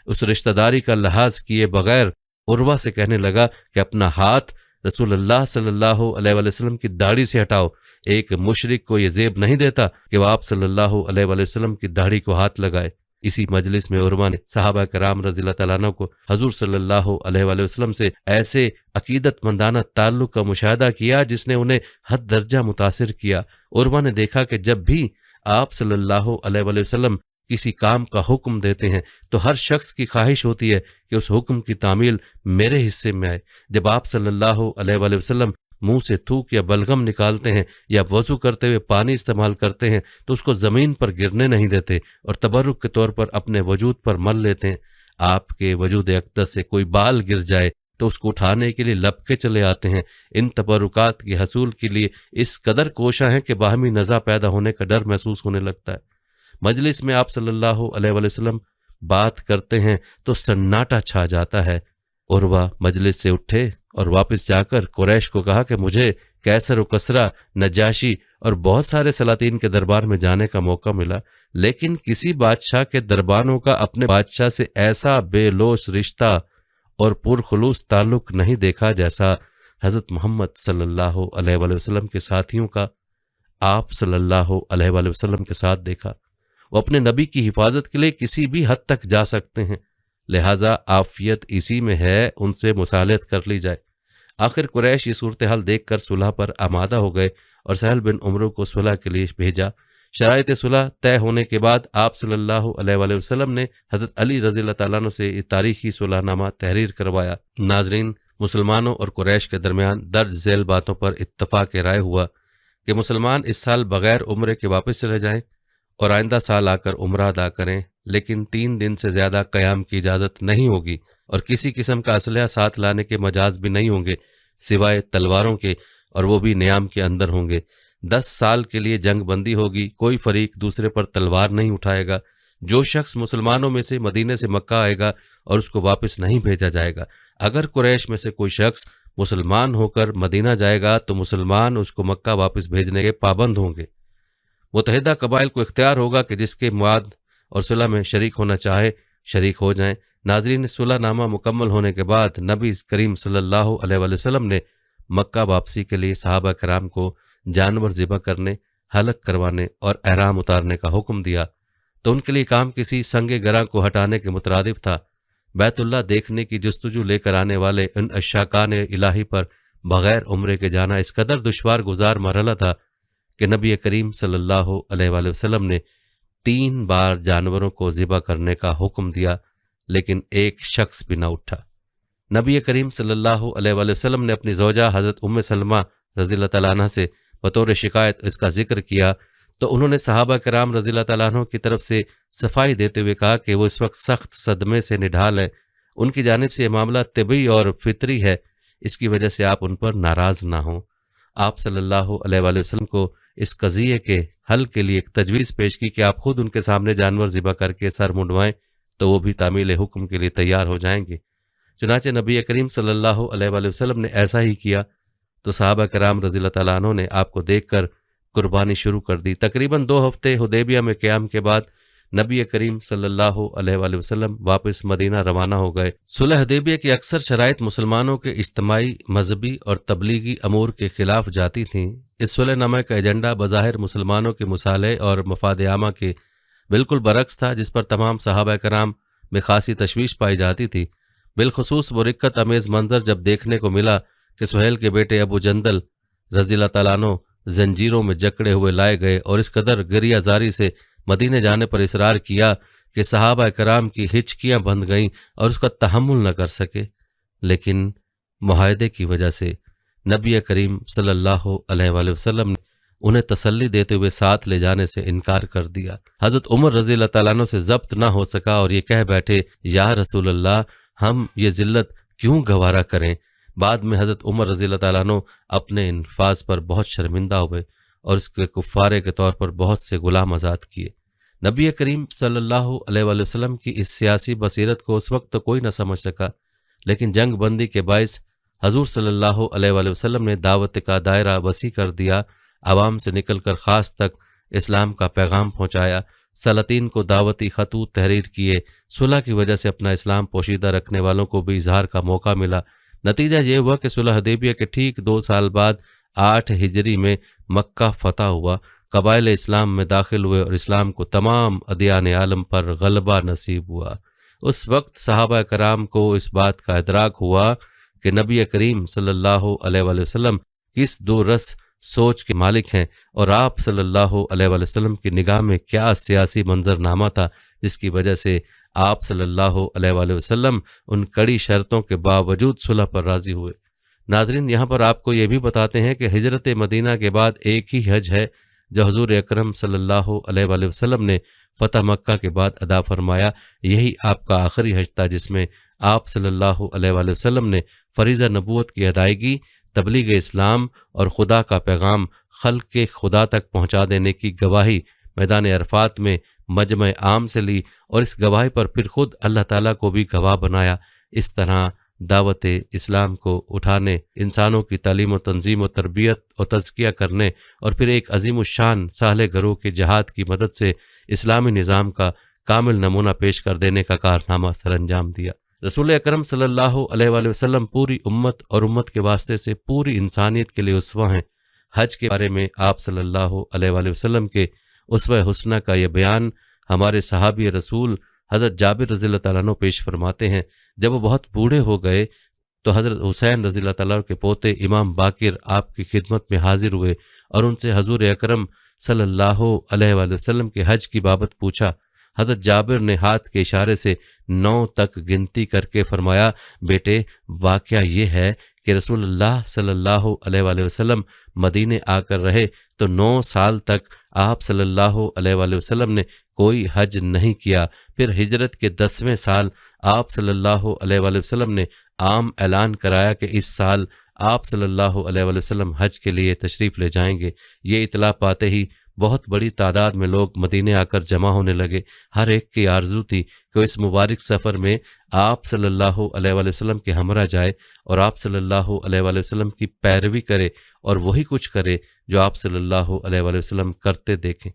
اس رشتہ داری کا لحاظ کیے بغیر عروہ سے کہنے لگا کہ اپنا ہاتھ رسول اللہ صلی اللہ علیہ وآلہ وسلم کی داڑھی سے ہٹاؤ۔ ایک مشرک کو یہ زیب نہیں دیتا کہ وہ آپ صلی اللہ علیہ وآلہ وسلم کی داڑھی کو ہاتھ لگائے۔ اسی مجلس میں عروہ نے صحابہ کرام رضی اللہ تعالیٰ عنہ کو حضور صلی اللہ علیہ وآلہ وسلم سے ایسے عقیدت مندانہ تعلق کا مشاہدہ کیا جس نے انہیں حد درجہ متاثر کیا۔ عروہ نے دیکھا کہ جب بھی آپ صلی اللہ علیہ وآلہ وسلم کسی کام کا حکم دیتے ہیں تو ہر شخص کی خواہش ہوتی ہے کہ اس حکم کی تعمیل میرے حصے میں آئے۔ جب آپ صلی اللہ علیہ وآلہ وسلم منہ سے تھوک یا بلغم نکالتے ہیں یا وضو کرتے ہوئے پانی استعمال کرتے ہیں تو اس کو زمین پر گرنے نہیں دیتے اور تبرک کے طور پر اپنے وجود پر مل لیتے ہیں۔ آپ کے وجود اقدس سے کوئی بال گر جائے تو اس کو اٹھانے کے لیے لپکے چلے آتے ہیں۔ ان تبرکات کے حصول کے لیے اس قدر کوشاں ہیں کہ باہمی نزاع پیدا ہونے کا ڈر محسوس ہونے لگتا ہے۔ مجلس میں آپ صلی اللہ علیہ وآلہ وسلم بات کرتے ہیں تو سناٹا چھا جاتا ہے۔ عروہ مجلس سے اٹھے اور واپس جا کر قریش کو کہا کہ مجھے کیسر و کسرا، نجاشی اور بہت سارے سلاطین کے دربار میں جانے کا موقع ملا، لیکن کسی بادشاہ کے دربانوں کا اپنے بادشاہ سے ایسا بے لوث رشتہ اور پرخلوص تعلق نہیں دیکھا جیسا حضرت محمد صلی اللہ علیہ وآلہ وسلم کے ساتھیوں کا آپ صلی اللہ علیہ وآلہ وسلم کے ساتھ دیکھا۔ وہ اپنے نبی کی حفاظت کے لیے کسی بھی حد تک جا سکتے ہیں، لہٰذا عافیت اسی میں ہے، ان سے مصالحت کر لی جائے۔ آخر قریش یہ صورتحال دیکھ کر صلح پر آمادہ ہو گئے اور سہل بن عمرو کو صلح کے لیے بھیجا۔ شرائط صلح طے ہونے کے بعد آپ صلی اللہ علیہ وآلہ وسلم نے حضرت علی رضی اللہ تعالیٰ عنہ سے یہ تاریخی صلح نامہ تحریر کروایا۔ ناظرین، مسلمانوں اور قریش کے درمیان درج ذیل باتوں پر اتفاق رائے ہوا کہ مسلمان اس سال بغیر عمرے کے واپس چلے جائیں اور آئندہ سال آ کر عمرہ ادا کریں، لیکن 3 دن سے زیادہ قیام کی اجازت نہیں ہوگی اور کسی قسم کا اسلحہ ساتھ لانے کے مجاز بھی نہیں ہوں گے سوائے تلواروں کے، اور وہ بھی نیام کے اندر ہوں گے۔ 10 سال کے لیے جنگ بندی ہوگی، کوئی فریق دوسرے پر تلوار نہیں اٹھائے گا۔ جو شخص مسلمانوں میں سے مدینے سے مکہ آئے گا اور اس کو واپس نہیں بھیجا جائے گا۔ اگر قریش میں سے کوئی شخص مسلمان ہو کر مدینہ جائے گا تو مسلمان اس کو مکہ واپس بھیجنے کے پابند ہوں گے۔ متحدہ قبائل کو اختیار ہوگا کہ جس کے مواد اور صلح میں شریک ہونا چاہے شریک ہو جائیں۔ ناظرین، صلح نامہ مکمل ہونے کے بعد نبی کریم صلی اللہ علیہ وآلہ وسلم نے مکہ واپسی کے لیے صحابہ کرام کو جانور ذبح کرنے، حلق کروانے اور احرام اتارنے کا حکم دیا، تو ان کے لیے کام کسی سنگ گراں کو ہٹانے کے مترادف تھا۔ بیت اللہ دیکھنے کی جستجو لے کر آنے والے ان عشاقان الہی پر بغیر عمرے کے جانا اس قدر دشوار گزار مرحلہ تھا کہ نبی کریم صلی اللہ علیہ وآلہ وسلم نے 3 بار جانوروں کو ذبح کرنے کا حکم دیا، لیکن ایک شخص بھی نہ اٹھا۔ نبی کریم صلی اللہ علیہ وآلہ وسلم نے اپنی زوجہ حضرت ام سلمہ رضی اللہ تعالیٰ عنہ سے بطور شکایت اس کا ذکر کیا تو انہوں نے صحابہ کرام رضی اللہ تعالیٰ عنہ کی طرف سے صفائی دیتے ہوئے کہا کہ وہ اس وقت سخت صدمے سے نڈھال ہیں، ان کی جانب سے یہ معاملہ طبعی اور فطری ہے، اس کی وجہ سے آپ ان پر ناراض نہ ہوں۔ آپ صلی اللہ علیہ وآلہ وسلم کو اس قضیے کے حل کے لیے ایک تجویز پیش کی کہ آپ خود ان کے سامنے جانور ذبح کر کے سر منڈوائیں تو وہ بھی تعمیل حکم کے لیے تیار ہو جائیں گے۔ چنانچہ نبی کریم صلی اللہ علیہ وآلہ وسلم نے ایسا ہی کیا تو صحابہ کرام رضی اللہ تعالیٰ عنہ نے آپ کو دیکھ کر قربانی شروع کر دی۔ تقریباً 2 ہفتے حدیبیہ میں قیام کے بعد نبی کریم صلی اللہ علیہ وآلہ وسلم واپس مدینہ روانہ ہو گئے۔ صلح حدیبیہ کی اکثر شرائط مسلمانوں کے اجتماعی، مذہبی اور تبلیغی امور کے خلاف جاتی تھیں۔ اس صلح نامہ کا ایجنڈا بظاہر مسلمانوں کے مصالحے اور مفاد عامہ کے بالکل برعکس تھا، جس پر تمام صحابہ کرام میں خاصی تشویش پائی جاتی تھی۔ بالخصوص وہ رکت امیز منظر جب دیکھنے کو ملا کہ سہیل کے بیٹے ابو جندل رضی اللہ تعالیٰ عنہ زنجیروں میں جکڑے ہوئے لائے گئے اور اس قدر گریہ زاری سے مدینے جانے پر اصرار کیا کہ صحابہ کرام کی ہچکیاں بند گئیں اور اس کا تحمل نہ کر سکے، لیکن معاہدے کی وجہ سے نبی کریم صلی اللہ علیہ وآلہ وسلم نے انہیں تسلی دیتے ہوئے ساتھ لے جانے سے انکار کر دیا۔ حضرت عمر رضی اللہ تعالیٰ عنہ سے ضبط نہ ہو سکا اور یہ کہہ بیٹھے، یا رسول اللہ، ہم یہ ذلت کیوں گوارا کریں؟ بعد میں حضرت عمر رضی اللہ تعالیٰ عنہ اپنے انفاذ پر بہت شرمندہ ہوئے اور اس کے کفارے کے طور پر بہت سے غلام آزاد کیے۔ نبی کریم صلی اللہ علیہ وآلہ وسلم کی اس سیاسی بصیرت کو اس وقت تو کوئی نہ سمجھ سکا، لیکن جنگ بندی کے باعث حضور صلی اللہ علیہ وآلہ وسلم نے دعوت کا دائرہ وسیع کر دیا، عوام سے نکل کر خاص تک اسلام کا پیغام پہنچایا، سلاطین کو دعوتی خطوط تحریر کیے، صلح کی وجہ سے اپنا اسلام پوشیدہ رکھنے والوں کو بھی اظہار کا موقع ملا۔ نتیجہ یہ ہوا کہ صلح حدیبیہ کے ٹھیک 2 سال بعد 8 ہجری میں مکہ فتح ہوا، قبائل اسلام میں داخل ہوئے اور اسلام کو تمام ادیان عالم پر غلبہ نصیب ہوا۔ اس وقت صحابہ کرام کو اس بات کا ادراک ہوا کہ نبی کریم صلی اللہ علیہ وآلہ وسلم کس 2 رس سوچ کے مالک ہیں، اور آپ صلی اللہ علیہ وآلہ وسلم کی نگاہ میں کیا سیاسی منظرنامہ تھا جس کی وجہ سے آپ صلی اللہ علیہ وآلہ وسلم ان کڑی شرطوں کے باوجود صلح پر راضی ہوئے۔ ناظرین، یہاں پر آپ کو یہ بھی بتاتے ہیں کہ ہجرت مدینہ کے بعد ایک ہی حج ہے جو حضور اکرم صلی اللہ علیہ وآلہ وسلم نے فتح مکہ کے بعد ادا فرمایا۔ یہی آپ کا آخری حج تھا جس میں آپ صلی اللہ علیہ وآلہ وسلم نے فریضہ نبوت کی ادائیگی، تبلیغ اسلام اور خدا کا پیغام خلق کے خدا تک پہنچا دینے کی گواہی میدان عرفات میں مجمع عام سے لی، اور اس گواہی پر پھر خود اللہ تعالیٰ کو بھی گواہ بنایا۔ اس طرح دعوت اسلام کو اٹھانے، انسانوں کی تعلیم و تنظیم و تربیت اور تزکیہ کرنے، اور پھر ایک عظیم الشان صالح گروہ کے جہاد کی مدد سے اسلامی نظام کا کامل نمونہ پیش کر دینے کا کارنامہ سر انجام دیا۔ رسول اکرم صلی اللہ علیہ وآلہ وسلم پوری امت اور امت کے واسطے سے پوری انسانیت کے لیے اسوہ ہیں۔ حج کے بارے میں آپ صلی اللہ علیہ وآلہ وسلم کے اسوہ حسنہ کا یہ بیان ہمارے صحابی رسول حضرت جابر رضی اللہ تعالیٰ عنہ پیش فرماتے ہیں۔ جب وہ بہت بوڑھے ہو گئے تو حضرت حسین رضی اللہ تعالیٰ کے پوتے امام باقر آپ کی خدمت میں حاضر ہوئے اور ان سے حضور اکرم صلی اللہ علیہ وآلہ وسلم کے حج کی بابت پوچھا۔ حضرت جابر نے ہاتھ کے اشارے سے 9 تک گنتی کر کے فرمایا، بیٹے واقعہ یہ ہے کہ رسول اللہ صلی اللہ علیہ وآلہ وسلم مدینے آ کر رہے تو 9 سال تک آپ صلی اللہ علیہ وآلہ وسلم نے کوئی حج نہیں کیا۔ پھر ہجرت کے 10ویں سال آپ صلی اللہ علیہ وآلہ وسلم نے عام اعلان کرایا کہ اس سال آپ صلی اللہ علیہ وآلہ وسلم حج کے لیے تشریف لے جائیں گے۔ یہ اطلاع پاتے ہی بہت بڑی تعداد میں لوگ مدینے آ کر جمع ہونے لگے۔ ہر ایک کی آرزو تھی کہ اس مبارک سفر میں آپ صلی اللہ علیہ وآلہ وسلم کے ہمراہ جائے اور آپ صلی اللہ علیہ وآلہ وسلم کی پیروی کرے اور وہی کچھ کرے جو آپ صلی اللہ علیہ وآلہ وسلم کرتے دیکھیں۔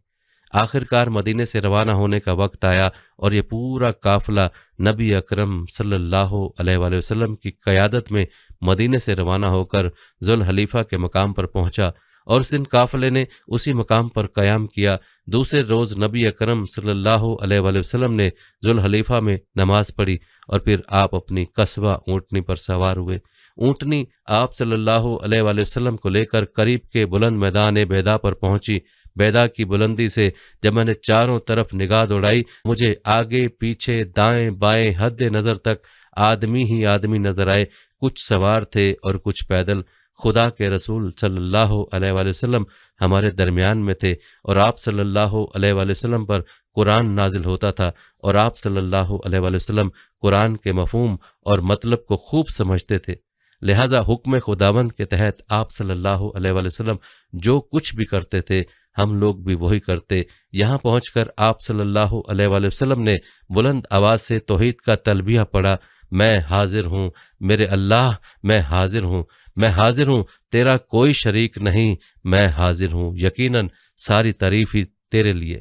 آخر کار مدینے سے روانہ ہونے کا وقت آیا اور یہ پورا قافلہ نبی اکرم صلی اللہ علیہ وآلہ وسلم کی قیادت میں مدینے سے روانہ ہو کر ذوالحلیفہ کے مقام پر پہنچا، اور اس دن قافلے نے اسی مقام پر قیام کیا۔ دوسرے روز نبی اکرم صلی اللہ علیہ وآلہ وسلم نے ذوالحلیفہ میں نماز پڑھی اور پھر آپ اپنی قصبہ اونٹنی پر سوار ہوئے۔ اونٹنی آپ صلی اللہ علیہ وآلہ وسلم کو لے کر قریب کے بلند میدان بیدا پر پہنچی۔ بیدا کی بلندی سے جب میں نے چاروں طرف نگاہ دوڑائی، مجھے آگے پیچھے دائیں بائیں حد نظر تک آدمی ہی آدمی نظر آئے، کچھ سوار تھے اور کچھ پیدل۔ خدا کے رسول صلی اللہ علیہ وآلہ وسلم ہمارے درمیان میں تھے، اور آپ صلی اللہ علیہ وآلہ وسلم پر قرآن نازل ہوتا تھا، اور آپ صلی اللہ علیہ وآلہ وسلم قرآن کے مفہوم اور مطلب کو خوب سمجھتے تھے۔ لہٰذا حکم خداوند کے تحت آپ صلی اللہ علیہ وآلہ وسلم جو کچھ بھی کرتے تھے ہم لوگ بھی وہی کرتے۔ یہاں پہنچ کر آپ صلی اللہ علیہ وآلہ وسلم نے بلند آواز سے توحید کا تلبیہ پڑھا، میں حاضر ہوں میرے اللہ، میں حاضر ہوں، میں حاضر ہوں، تیرا کوئی شریک نہیں، میں حاضر ہوں، یقیناً ساری تعریف ہی تیرے لیے،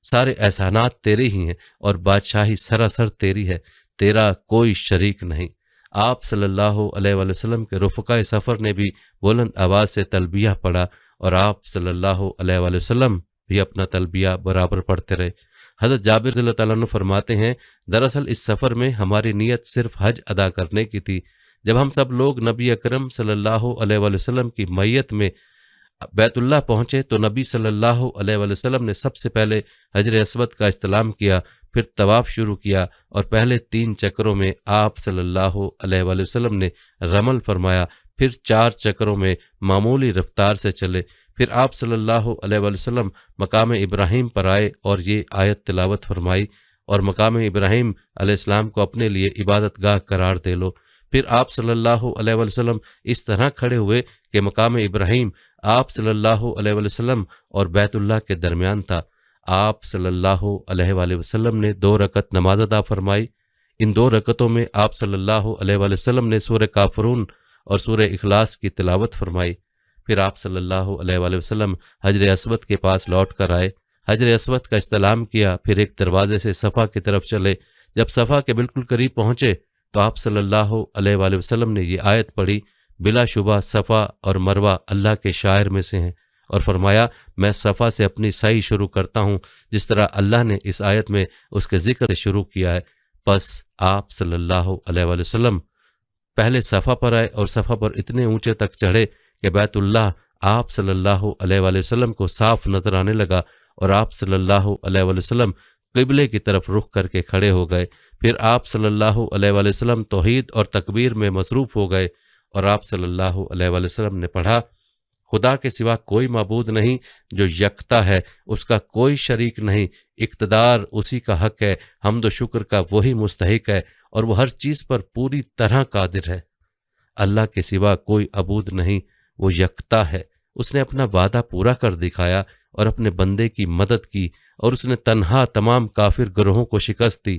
سارے احسانات تیرے ہی ہیں اور بادشاہی سراسر تیری ہے، تیرا کوئی شریک نہیں۔ آپ صلی اللہ علیہ وآلہ وسلم کے رفقائے سفر نے بھی بلند آواز سے تلبیہ پڑھا، اور آپ صلی اللہ علیہ وآلہ وسلم بھی اپنا تلبیہ برابر پڑھتے رہے۔ حضرت جابر رضی اللہ تعالیٰ عنہ فرماتے ہیں، دراصل اس سفر میں ہماری نیت صرف حج ادا کرنے کی تھی۔ جب ہم سب لوگ نبی اکرم صلی اللہ علیہ وآلہ وسلم کی معیت میں بیت اللہ پہنچے تو نبی صلی اللہ علیہ وآلہ وسلم نے سب سے پہلے حجر اسود کا استلام کیا، پھر طواف شروع کیا، اور پہلے 3 چکروں میں آپ صلی اللہ علیہ وآلہ وسلم نے رمل فرمایا، پھر 4 چکروں میں معمولی رفتار سے چلے، پھر آپ صلی اللہ علیہ وآلہ وسلم مقام ابراہیم پر آئے اور یہ آیت تلاوت فرمائی، اور مقام ابراہیم علیہ السلام کو اپنے لیے عبادت گاہ قرار دے لو۔ پھر آپ صلی اللہ علیہ وآلہ وسلم اس طرح کھڑے ہوئے کہ مقام ابراہیم آپ صلی اللہ علیہ وآلہ وسلم اور بیت اللہ کے درمیان تھا۔ آپ صلی اللہ علیہ وآلہ وسلم نے 2 رکعت نماز ادا فرمائی۔ ان 2 رکعتوں میں آپ صلی اللہ علیہ وآلہ وسلم نے سورہ کافرون اور سورہ اخلاص کی تلاوت فرمائی۔ پھر آپ صلی اللہ علیہ وآلہ وسلم حجر اسود کے پاس لوٹ کر آئے، حجر اسود کا استلام کیا، پھر ایک دروازے سے صفا کی طرف چلے۔ جب صفا کے بالکل قریب پہنچے تو آپ صلی اللہ علیہ وآلہ وسلم نے یہ آیت پڑھی، بلا شبہ صفا اور مروہ اللہ کے شاعر میں سے ہیں، اور فرمایا میں صفا سے اپنی سعی شروع کرتا ہوں جس طرح اللہ نے اس آیت میں اس کے ذکر سے شروع کیا ہے۔ پس آپ صلی اللہ علیہ وآلہ وسلم پہلے صفا پر آئے اور صفا پر اتنے اونچے تک چڑھے کہ بیت اللہ آپ صلی اللہ علیہ وآلہ وسلم کو صاف نظر آنے لگا، اور آپ صلی اللہ علیہ وآلہ وسلم قبلے کی طرف رخ کر کے کھڑے ہو گئے۔ پھر آپ صلی اللہ علیہ وآلہ وسلم توحید اور تکبیر میں مصروف ہو گئے، اور آپ صلی اللہ علیہ وآلہ وسلم نے پڑھا، خدا کے سوا کوئی معبود نہیں جو یکتا ہے، اس کا کوئی شریک نہیں، اقتدار اسی کا حق ہے، حمد و شکر کا وہی مستحق ہے، اور وہ ہر چیز پر پوری طرح قادر ہے۔ اللہ کے سوا کوئی معبود نہیں، وہ یکتا ہے۔ اس نے اپنا وعدہ پورا کر دکھایا اور اپنے بندے کی مدد کی، اور اس نے تنہا تمام کافر گروہوں کو شکست دی۔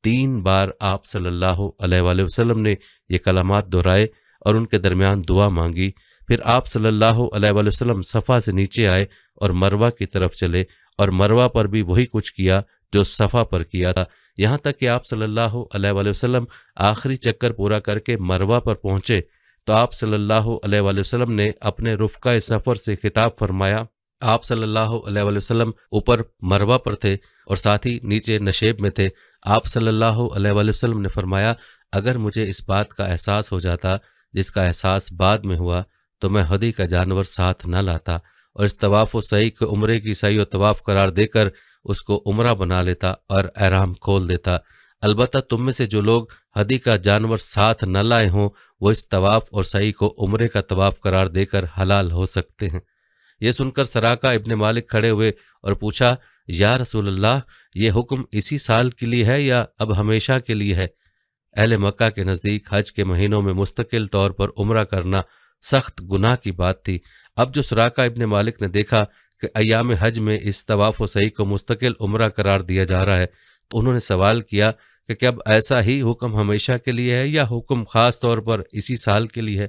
3 بار آپ صلی اللہ علیہ وآلہ وسلم نے یہ کلمات دہرائے اور ان کے درمیان دعا مانگی۔ پھر آپ صلی اللہ علیہ وآلہ وسلم صفا سے نیچے آئے اور مروہ کی طرف چلے، اور مروہ پر بھی وہی کچھ کیا جو صفا پر کیا تھا، یہاں تک کہ آپ صلی اللہ علیہ وآلہ وسلم آخری چکر پورا کر کے مروہ پر پہنچے تو آپ صلی اللہ علیہ وآلہ وسلم نے اپنے رفقائے سفر سے خطاب فرمایا۔ آپ صلی اللہ علیہ وآلہ وسلم اوپر مروہ پر تھے اور ساتھ ہی نیچے نشیب میں تھے۔ آپ صلی اللہ علیہ وآلہ وسلم نے فرمایا، اگر مجھے اس بات کا احساس ہو جاتا جس کا احساس بعد میں ہوا تو میں ہدی کا جانور ساتھ نہ لاتا، اور اس طواف و سعی کو عمرے کی سعی و طواف قرار دے کر اس کو عمرہ بنا لیتا اور احرام کھول دیتا۔ البتہ تم میں سے جو لوگ ہدی کا جانور ساتھ نہ لائے ہوں وہ اس طواف اور سعی کو عمرے کا طواف قرار دے کر حلال ہو سکتے ہیں۔ یہ سن کر سراقہ ابن مالک کھڑے ہوئے اور پوچھا، یا رسول اللہ، یہ حکم اسی سال کے لیے ہے یا اب ہمیشہ کے لیے ہے؟ اہل مکہ کے نزدیک حج کے مہینوں میں مستقل طور پر عمرہ کرنا سخت گناہ کی بات تھی۔ اب جو سراقہ ابن مالک نے دیکھا کہ ایام حج میں اس طواف و سعی کو مستقل عمرہ قرار دیا جا رہا ہے تو انہوں نے سوال کیا کہ کیا اب ایسا ہی حکم ہمیشہ کے لیے ہے یا حکم خاص طور پر اسی سال کے لیے ہے؟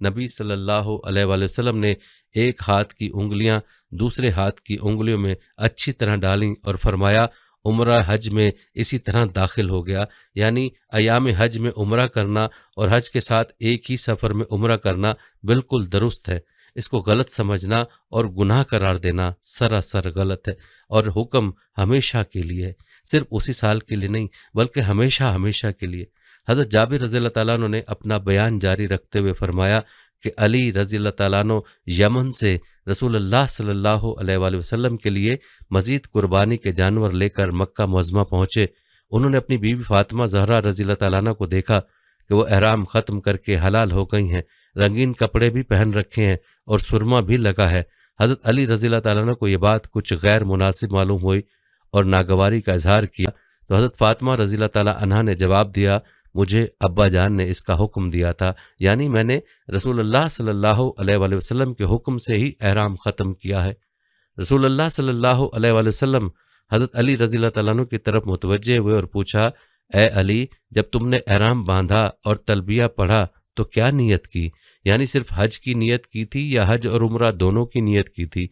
نبی صلی اللہ علیہ وآلہ وسلم نے ایک ہاتھ کی انگلیاں دوسرے ہاتھ کی انگلیوں میں اچھی طرح ڈالیں اور فرمایا، عمرہ حج میں اسی طرح داخل ہو گیا، یعنی ایام حج میں عمرہ کرنا اور حج کے ساتھ ایک ہی سفر میں عمرہ کرنا بالکل درست ہے۔ اس کو غلط سمجھنا اور گناہ قرار دینا سراسر غلط ہے، اور حکم ہمیشہ کے لیے ہے، صرف اسی سال کے لیے نہیں بلکہ ہمیشہ ہمیشہ کے لیے۔ حضرت جابر رضی اللہ تعالیٰ عنہ نے اپنا بیان جاری رکھتے ہوئے فرمایا کہ علی رضی اللہ تعالیٰ عنہ یمن سے رسول اللہ صلی اللہ علیہ وآلہ وسلم کے لیے مزید قربانی کے جانور لے کر مکہ معظمہ پہنچے۔ انہوں نے اپنی بیوی فاطمہ زہرا رضی اللہ تعالیٰ عنہ کو دیکھا کہ وہ احرام ختم کر کے حلال ہو گئی ہیں، رنگین کپڑے بھی پہن رکھے ہیں اور سرما بھی لگا ہے۔ حضرت علی رضی اللہ تعالیٰ عنہ کو یہ بات کچھ غیر مناسب معلوم ہوئی اور ناگواری کا اظہار کیا، تو حضرت فاطمہ رضی اللہ تعالیٰ عنہا نے جواب دیا، مجھے ابا جان نے اس کا حکم دیا تھا، یعنی میں نے رسول اللہ صلی اللہ علیہ وآلہ وسلم کے حکم سے ہی احرام ختم کیا ہے۔ رسول اللہ صلی اللہ علیہ وآلہ وسلم حضرت علی رضی اللہ تعالیٰ عنہ کی طرف متوجہ ہوئے اور پوچھا، اے علی، جب تم نے احرام باندھا اور تلبیہ پڑھا تو کیا نیت کی؟ یعنی صرف حج کی نیت کی تھی یا حج اور عمرہ دونوں کی نیت کی تھی؟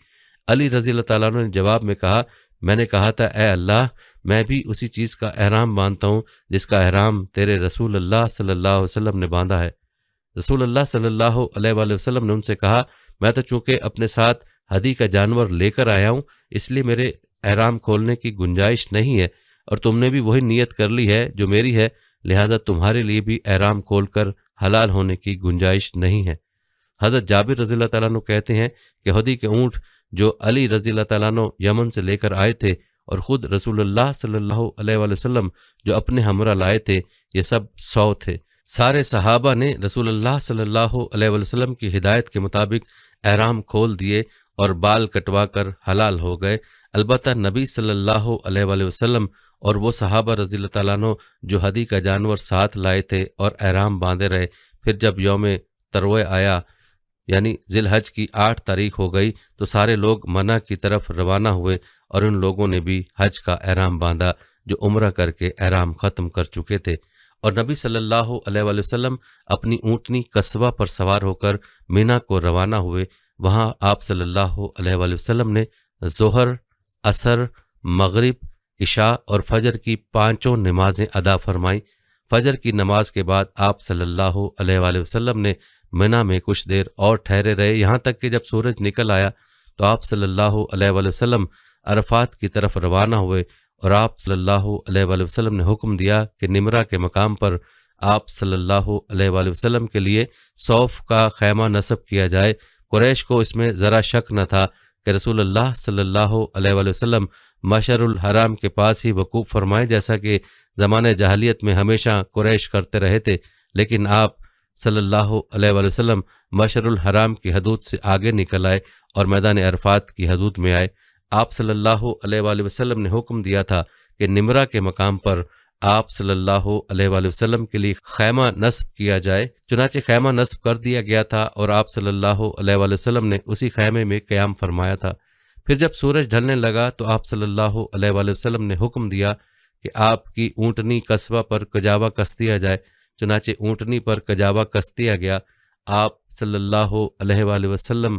علی رضی اللہ تعالیٰ عنہ نے جواب میں کہا، میں نے کہا تھا اے اللہ، میں بھی اسی چیز کا احرام باندھتا ہوں جس کا احرام تیرے رسول اللہ صلی اللہ علیہ وسلم نے باندھا ہے۔ رسول اللہ صلی اللہ علیہ وآلہ وسلم نے ان سے کہا، میں تو چونکہ اپنے ساتھ ہدی کا جانور لے کر آیا ہوں اس لیے میرے احرام کھولنے کی گنجائش نہیں ہے، اور تم نے بھی وہی نیت کر لی ہے جو میری ہے، لہٰذا تمہارے لیے بھی احرام کھول کر حلال ہونے کی گنجائش نہیں ہے۔ حضرت جابر رضی اللہ تعالیٰ عنہ کہتے ہیں کہ ہدی کے اونٹ جو علی رضی اللہ تعالیٰ عنہ یمن سے لے کر آئے تھے اور خود رسول اللہ صلی اللہ علیہ وآلہ وسلم جو اپنے ہمراہ لائے تھے، یہ سب 100 تھے۔ سارے صحابہ نے رسول اللہ صلی اللہ علیہ وآلہ وسلم کی ہدایت کے مطابق احرام کھول دیے اور بال کٹوا کر حلال ہو گئے۔ البتہ نبی صلی اللہ علیہ وآلہ وسلم اور وہ صحابہ رضی اللہ تعالیٰ عنہ جو ہدی کا جانور ساتھ لائے تھے اور احرام باندھے رہے، پھر جب یوم ترویہ آیا یعنی ذی الحج کی 8 تاریخ ہو گئی تو سارے لوگ منی کی طرف روانہ ہوئے، اور ان لوگوں نے بھی حج کا احرام باندھا جو عمرہ کر کے احرام ختم کر چکے تھے۔ اور نبی صلی اللہ علیہ وآلہ وسلم اپنی اونٹنی قصبہ پر سوار ہو کر منی کو روانہ ہوئے۔ وہاں آپ صلی اللہ علیہ وآلہ وسلم نے ظہر، عصر، مغرب، عشاء اور فجر کی 5 نمازیں ادا فرمائیں۔ فجر کی نماز کے بعد آپ صلی اللہ علیہ وآلہ وسلم نے منی میں کچھ دیر اور ٹھہرے رہے، یہاں تک کہ جب سورج نکل آیا تو آپ صلی اللہ علیہ وآلہ وسلم عرفات کی طرف روانہ ہوئے، اور آپ صلی اللہ علیہ وآلہ وسلم نے حکم دیا کہ نمرہ کے مقام پر آپ صلی اللہ علیہ وآلہ وسلم کے لیے صوف کا خیمہ نصب کیا جائے۔ قریش کو اس میں ذرا شک نہ تھا کہ رسول اللہ صلی اللہ علیہ وآلہ وسلم مشعر الحرام کے پاس ہی وقوف فرمائے، جیسا کہ زمانہ جاہلیت میں ہمیشہ قریش کرتے رہے تھے، لیکن آپ صلی اللہ علیہ وآلہ وسلم مشعر الحرام کی حدود سے آگے نکل آئے اور میدان عرفات کی حدود میں آئے۔ آپ صلی اللہ علیہ وآلہ وسلم نے حکم دیا تھا کہ نمرہ کے مقام پر آپ صلی اللہ علیہ وآلہ وسلم کے لیے خیمہ نصب کیا جائے۔ چنانچہ خیمہ نصب کر دیا گیا تھا اور آپ صلی اللہ علیہ وآلہ وسلم نے اسی خیمے میں قیام فرمایا تھا۔ پھر جب سورج ڈھلنے لگا تو آپ صلی اللہ علیہ وآلہ وسلم نے حکم دیا کہ آپ کی اونٹنی قصبہ پر کجاوا کس دیا جائے۔ چنانچہ اونٹنی پر کجاوا کس دیا گیا۔ آپ صلی اللہ علیہ وآلہ وسلم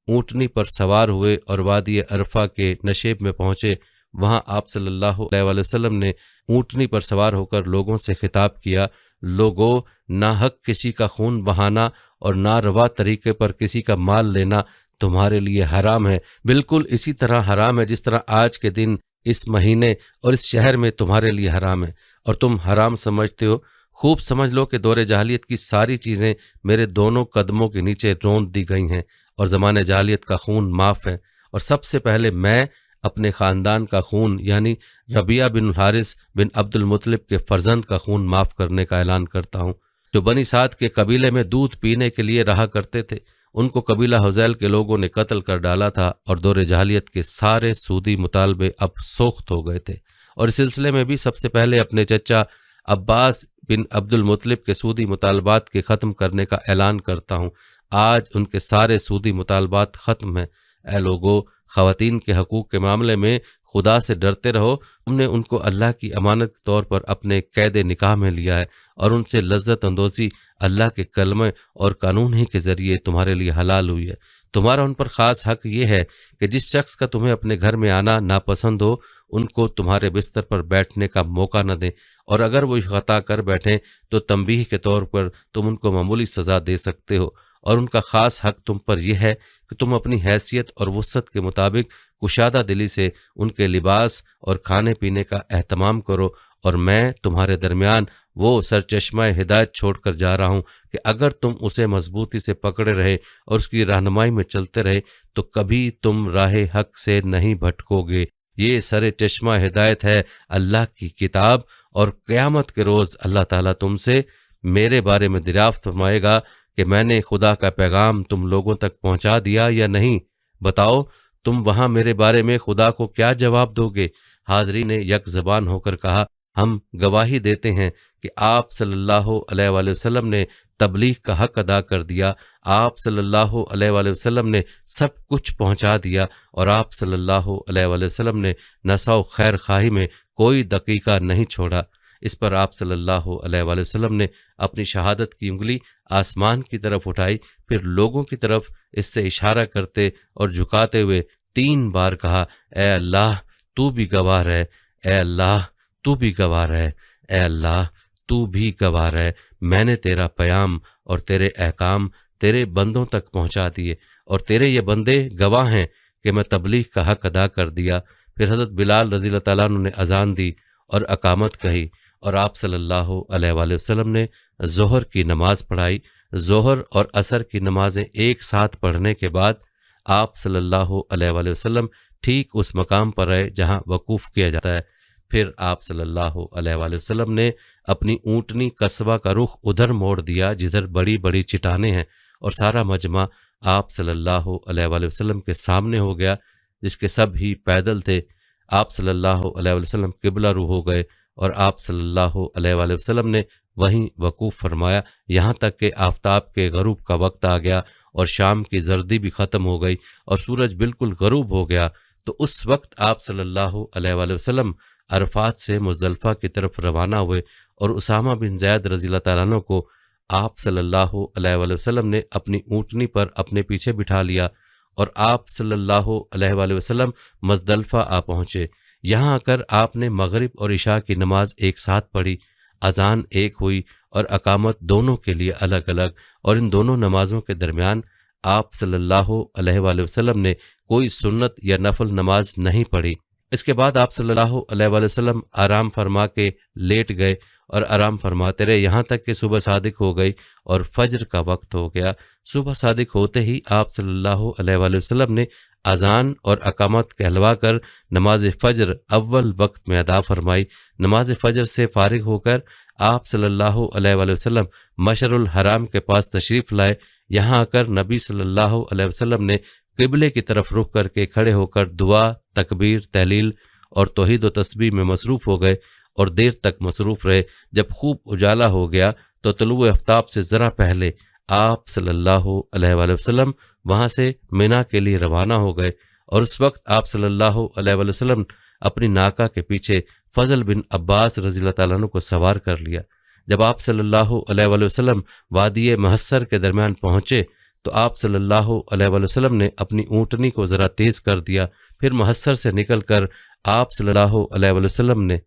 اونٹنی پر سوار ہوئے اور وادی عرفہ کے نشیب میں پہنچے۔ وہاں آپ صلی اللہ علیہ وآلہ وسلم نے اونٹنی پر سوار ہو کر لوگوں سے خطاب کیا، لوگوں، ناحق کسی کا خون بہانا اور ناروا طریقے پر کسی کا مال لینا تمہارے لیے حرام ہے، بالکل اسی طرح حرام ہے جس طرح آج کے دن اس مہینے اور اس شہر میں تمہارے لیے حرام ہے، اور تم حرام سمجھتے ہو۔ خوب سمجھ لو کہ دور جاہلیت کی ساری چیزیں میرے دونوں قدموں کے نیچے روند دی گئی ہیں، اور زمانہ جاہلیت کا خون معاف ہے، اور سب سے پہلے میں اپنے خاندان کا خون یعنی ربیعہ بن الحارث بن عبد المطلب کے فرزند کا خون معاف کرنے کا اعلان کرتا ہوں۔ جو بنی سعد کے قبیلے میں دودھ پینے کے لیے رہا کرتے تھے، ان کو قبیلہ حذیل کے لوگوں نے قتل کر ڈالا تھا، اور دور جاہلیت کے سارے سودی مطالبے اب سوخت ہو گئے تھے، اور اس سلسلے میں بھی سب سے پہلے اپنے چچا عباس بن عبد المطلب کے سودی مطالبات کے ختم کرنے کا اعلان کرتا ہوں۔ آج ان کے سارے سودی مطالبات ختم ہیں۔ اے لوگو، خواتین کے حقوق کے معاملے میں خدا سے ڈرتے رہو۔ تم نے ان کو اللہ کی امانت کے طور پر اپنے قید نکاح میں لیا ہے، اور ان سے لذت اندوزی اللہ کے کلمے اور قانون ہی کے ذریعے تمہارے لیے حلال ہوئی ہے۔ تمہارا ان پر خاص حق یہ ہے کہ جس شخص کا تمہیں اپنے گھر میں آنا ناپسند ہو، ان کو تمہارے بستر پر بیٹھنے کا موقع نہ دیں، اور اگر وہ خطا کر بیٹھیں تو تنبیہ کے طور پر تم ان کو معمولی سزا دے سکتے ہو، اور ان کا خاص حق تم پر یہ ہے کہ تم اپنی حیثیت اور وسعت کے مطابق کشادہ دلی سے ان کے لباس اور کھانے پینے کا اہتمام کرو، اور میں تمہارے درمیان وہ سرچشمہ ہدایت چھوڑ کر جا رہا ہوں کہ اگر تم اسے مضبوطی سے پکڑے رہے اور اس کی رہنمائی میں چلتے رہے تو کبھی تم راہ حق سے نہیں بھٹکو گے۔ یہ سر چشمہ ہدایت ہے اللہ کی کتاب، اور قیامت کے روز اللہ تعالیٰ تم سے میرے بارے میں دریافت فرمائے گا کہ میں نے خدا کا پیغام تم لوگوں تک پہنچا دیا یا نہیں۔ بتاؤ تم وہاں میرے بارے میں خدا کو کیا جواب دو گے؟ حاضرین نے یک زبان ہو کر کہا، ہم گواہی دیتے ہیں کہ آپ صلی اللہ علیہ وآلہ وسلم نے تبلیغ کا حق ادا کر دیا، آپ صلی اللہ علیہ وآلہ وسلم نے سب کچھ پہنچا دیا، اور آپ صلی اللہ علیہ وآلہ وسلم نے نصح و خیر خواہی میں کوئی دقیقہ نہیں چھوڑا۔ اس پر آپ صلی اللہ علیہ وآلہ وسلم نے اپنی شہادت کی انگلی آسمان کی طرف اٹھائی، پھر لوگوں کی طرف اس سے اشارہ کرتے اور جھکاتے ہوئے 3 بار کہا، اے اللہ تو بھی گواہ رہے، اے اللہ تو بھی گواہ رہے، اے اللہ تو بھی گواہ رہے، میں نے تیرا پیام اور تیرے احکام تیرے بندوں تک پہنچا دیے، اور تیرے یہ بندے گواہ ہیں کہ میں تبلیغ کا حق ادا کر دیا۔ پھر حضرت بلال رضی اللہ تعالیٰ عنہ نے اذان دی اور اقامت کہی، اور آپ صلی اللہ علیہ وآلہ وسلم نے ظہر کی نماز پڑھائی۔ ظہر اور عصر کی نمازیں ایک ساتھ پڑھنے کے بعد آپ صلی اللہ علیہ وآلہ وسلم ٹھیک اس مقام پر رہے جہاں وقوف کیا جاتا ہے۔ پھر آپ صلی اللہ علیہ وآلہ وسلم نے اپنی اونٹنی قصبہ کا رخ ادھر موڑ دیا جدھر بڑی بڑی چٹانیں ہیں، اور سارا مجمع آپ صلی اللہ علیہ وآلہ وسلم کے سامنے ہو گیا، جس کے سب ہی پیدل تھے۔ آپ صلی اللہ علیہ وآلہ وسلم قبلہ رو ہو گئے، اور آپ صلی اللہ علیہ وآلہ وسلم نے وہیں وقوف فرمایا یہاں تک کہ آفتاب کے غروب کا وقت آ گیا، اور شام کی زردی بھی ختم ہو گئی، اور سورج بالکل غروب ہو گیا۔ تو اس وقت آپ صلی اللہ علیہ وآلہ وسلم عرفات سے مزدلفہ کی طرف روانہ ہوئے، اور اسامہ بن زید رضی اللہ تعالیٰ عنہ کو آپ صلی اللہ علیہ وآلہ وسلم نے اپنی اونٹنی پر اپنے پیچھے بٹھا لیا، اور آپ صلی اللہ علیہ وآلہ وسلم مزدلفہ آ پہنچے۔ یہاں آ کر آپ نے مغرب اور عشاء کی نماز ایک ساتھ پڑھی، اذان ایک ہوئی اور اقامت دونوں کے لیے الگ الگ، اور ان دونوں نمازوں کے درمیان آپ صلی اللہ علیہ وآلہ وسلم نے کوئی سنت یا نفل نماز نہیں پڑھی۔ اس کے بعد آپ صلی اللہ علیہ وآلہ وسلم آرام فرما کے لیٹ گئے، اور آرام فرماتے رہے یہاں تک کہ صبح صادق ہو گئی اور فجر کا وقت ہو گیا۔ صبح صادق ہوتے ہی آپ صلی اللہ علیہ وآلہ وسلم نے اذان اور اقامت کہلوا کر نماز فجر اول وقت میں ادا فرمائی۔ نماز فجر سے فارغ ہو کر آپ صلی اللہ علیہ وآلہ وسلم مشعر الحرام کے پاس تشریف لائے۔ یہاں آ کر نبی صلی اللہ علیہ وسلم نے قبلے کی طرف رخ کر کے کھڑے ہو کر دعا، تکبیر، تحلیل اور توحید و تسبیح میں مصروف ہو گئے، اور دیر تک مصروف رہے۔ جب خوب اجالا ہو گیا تو طلوع آفتاب سے ذرا پہلے آپ صلی اللہ علیہ وآلہ وسلم وہاں سے مینا کے لیے روانہ ہو گئے، اور اس وقت آپ صلی اللہ علیہ وآلہ وسلم اپنی ناکہ کے پیچھے فضل بن عباس رضی اللہ تعالیٰ عنہ کو سوار کر لیا۔ جب آپ صلی اللہ علیہ وآلہ وسلم وادی محصر کے درمیان پہنچے تو آپ صلی اللہ علیہ وآلہ وسلم نے اپنی اونٹنی کو ذرا تیز کر دیا، پھر محصر سے نکل کر آپ صلی اللہ علیہ وآلہ وسلم نے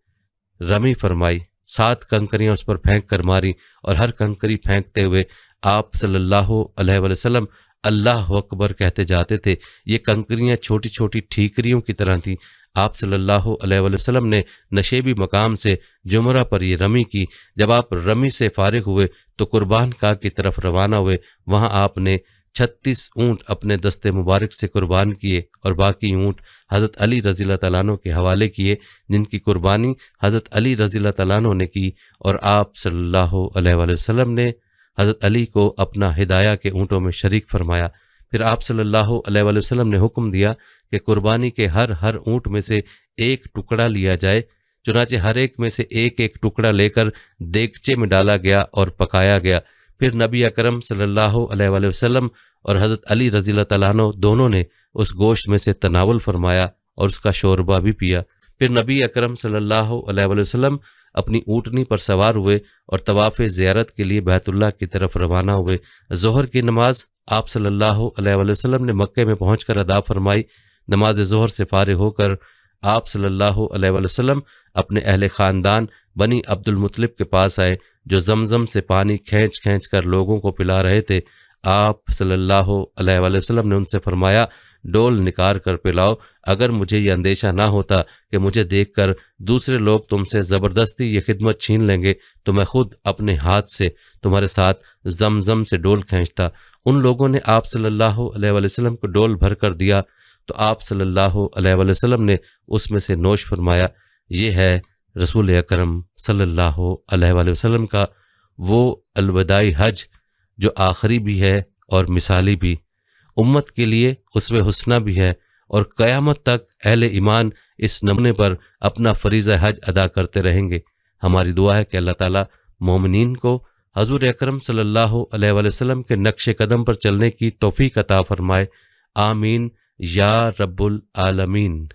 رمی فرمائی، 7 کنکریاں اس پر پھینک کر ماری، اور ہر کنکری پھینکتے ہوئے آپ صلی اللہ علیہ وآلہ وسلم اللہ اکبر کہتے جاتے تھے۔ یہ کنکریاں چھوٹی چھوٹی ٹھیکریوں کی طرح تھیں۔ آپ صلی اللہ علیہ وآلہ وسلم نے نشیبی مقام سے جمرہ پر یہ رمی کی۔ جب آپ رمی سے فارغ ہوئے تو قربان گاہ کی طرف روانہ ہوئے۔ وہاں آپ نے 36 اونٹ اپنے دستے مبارک سے قربان کیے اور باقی اونٹ حضرت علی رضی اللہ تعالیٰ عنہ کے حوالے کیے، جن کی قربانی حضرت علی رضی اللہ تعالیٰ عنہ نے کی، اور آپ صلی اللہ علیہ وآلہ وسلم نے حضرت علی کو اپنا ہدایہ کے اونٹوں میں شریک فرمایا۔ پھر آپ صلی اللہ علیہ وآلہ وسلم نے حکم دیا کہ قربانی کے ہر اونٹ میں سے ایک ٹکڑا لیا جائے، چنانچہ ہر ایک میں سے ایک ایک ٹکڑا لے کر دیگچے میں ڈالا گیا اور پکایا گیا۔ پھر نبی اکرم صلی اللہ علیہ وآلہ وسلم اور حضرت علی رضی اللہ تعالیٰ عنہ دونوں نے اس گوشت میں سے تناول فرمایا اور اس کا شوربہ بھی پیا۔ پھر نبی اکرم صلی اللہ علیہ وآلہ وسلم اپنی اونٹنی پر سوار ہوئے اور طواف زیارت کے لیے بیت اللہ کی طرف روانہ ہوئے۔ ظہر کی نماز آپ صلی اللہ علیہ وآلہ وسلم نے مکے میں پہنچ کر ادا فرمائی۔ نماز ظہر سے فارغ ہو کر آپ صلی اللہ علیہ وآلہ وسلم اپنے اہل خاندان بنی عبد المطلب کے پاس آئے، جو زمزم سے پانی کھینچ کھینچ کر لوگوں کو پلا رہے تھے۔ آپ صلی اللہ علیہ وآلہ وسلم نے ان سے فرمایا، ڈول نکار کر پلاؤ۔ اگر مجھے یہ اندیشہ نہ ہوتا کہ مجھے دیکھ کر دوسرے لوگ تم سے زبردستی یہ خدمت چھین لیں گے تو میں خود اپنے ہاتھ سے تمہارے ساتھ زمزم سے ڈول کھینچتا۔ ان لوگوں نے آپ صلی اللہ علیہ وآلہ وسلم کو ڈول بھر کر دیا تو آپ صلی اللہ علیہ وآلہ وسلم نے اس میں سے نوش فرمایا۔ یہ ہے رسول اکرم صلی اللہ علیہ وآلہ وسلم کا وہ الوداعی حج جو آخری بھی ہے اور مثالی بھی، امت کے لیے اسوہ حسنہ بھی ہے، اور قیامت تک اہل ایمان اس نمونے پر اپنا فریضہ حج ادا کرتے رہیں گے۔ ہماری دعا ہے کہ اللہ تعالیٰ مومنین کو حضور اکرم صلی اللہ علیہ وآلہ وسلم کے نقش قدم پر چلنے کی توفیق عطا فرمائے۔ آمین یا رب العالمین۔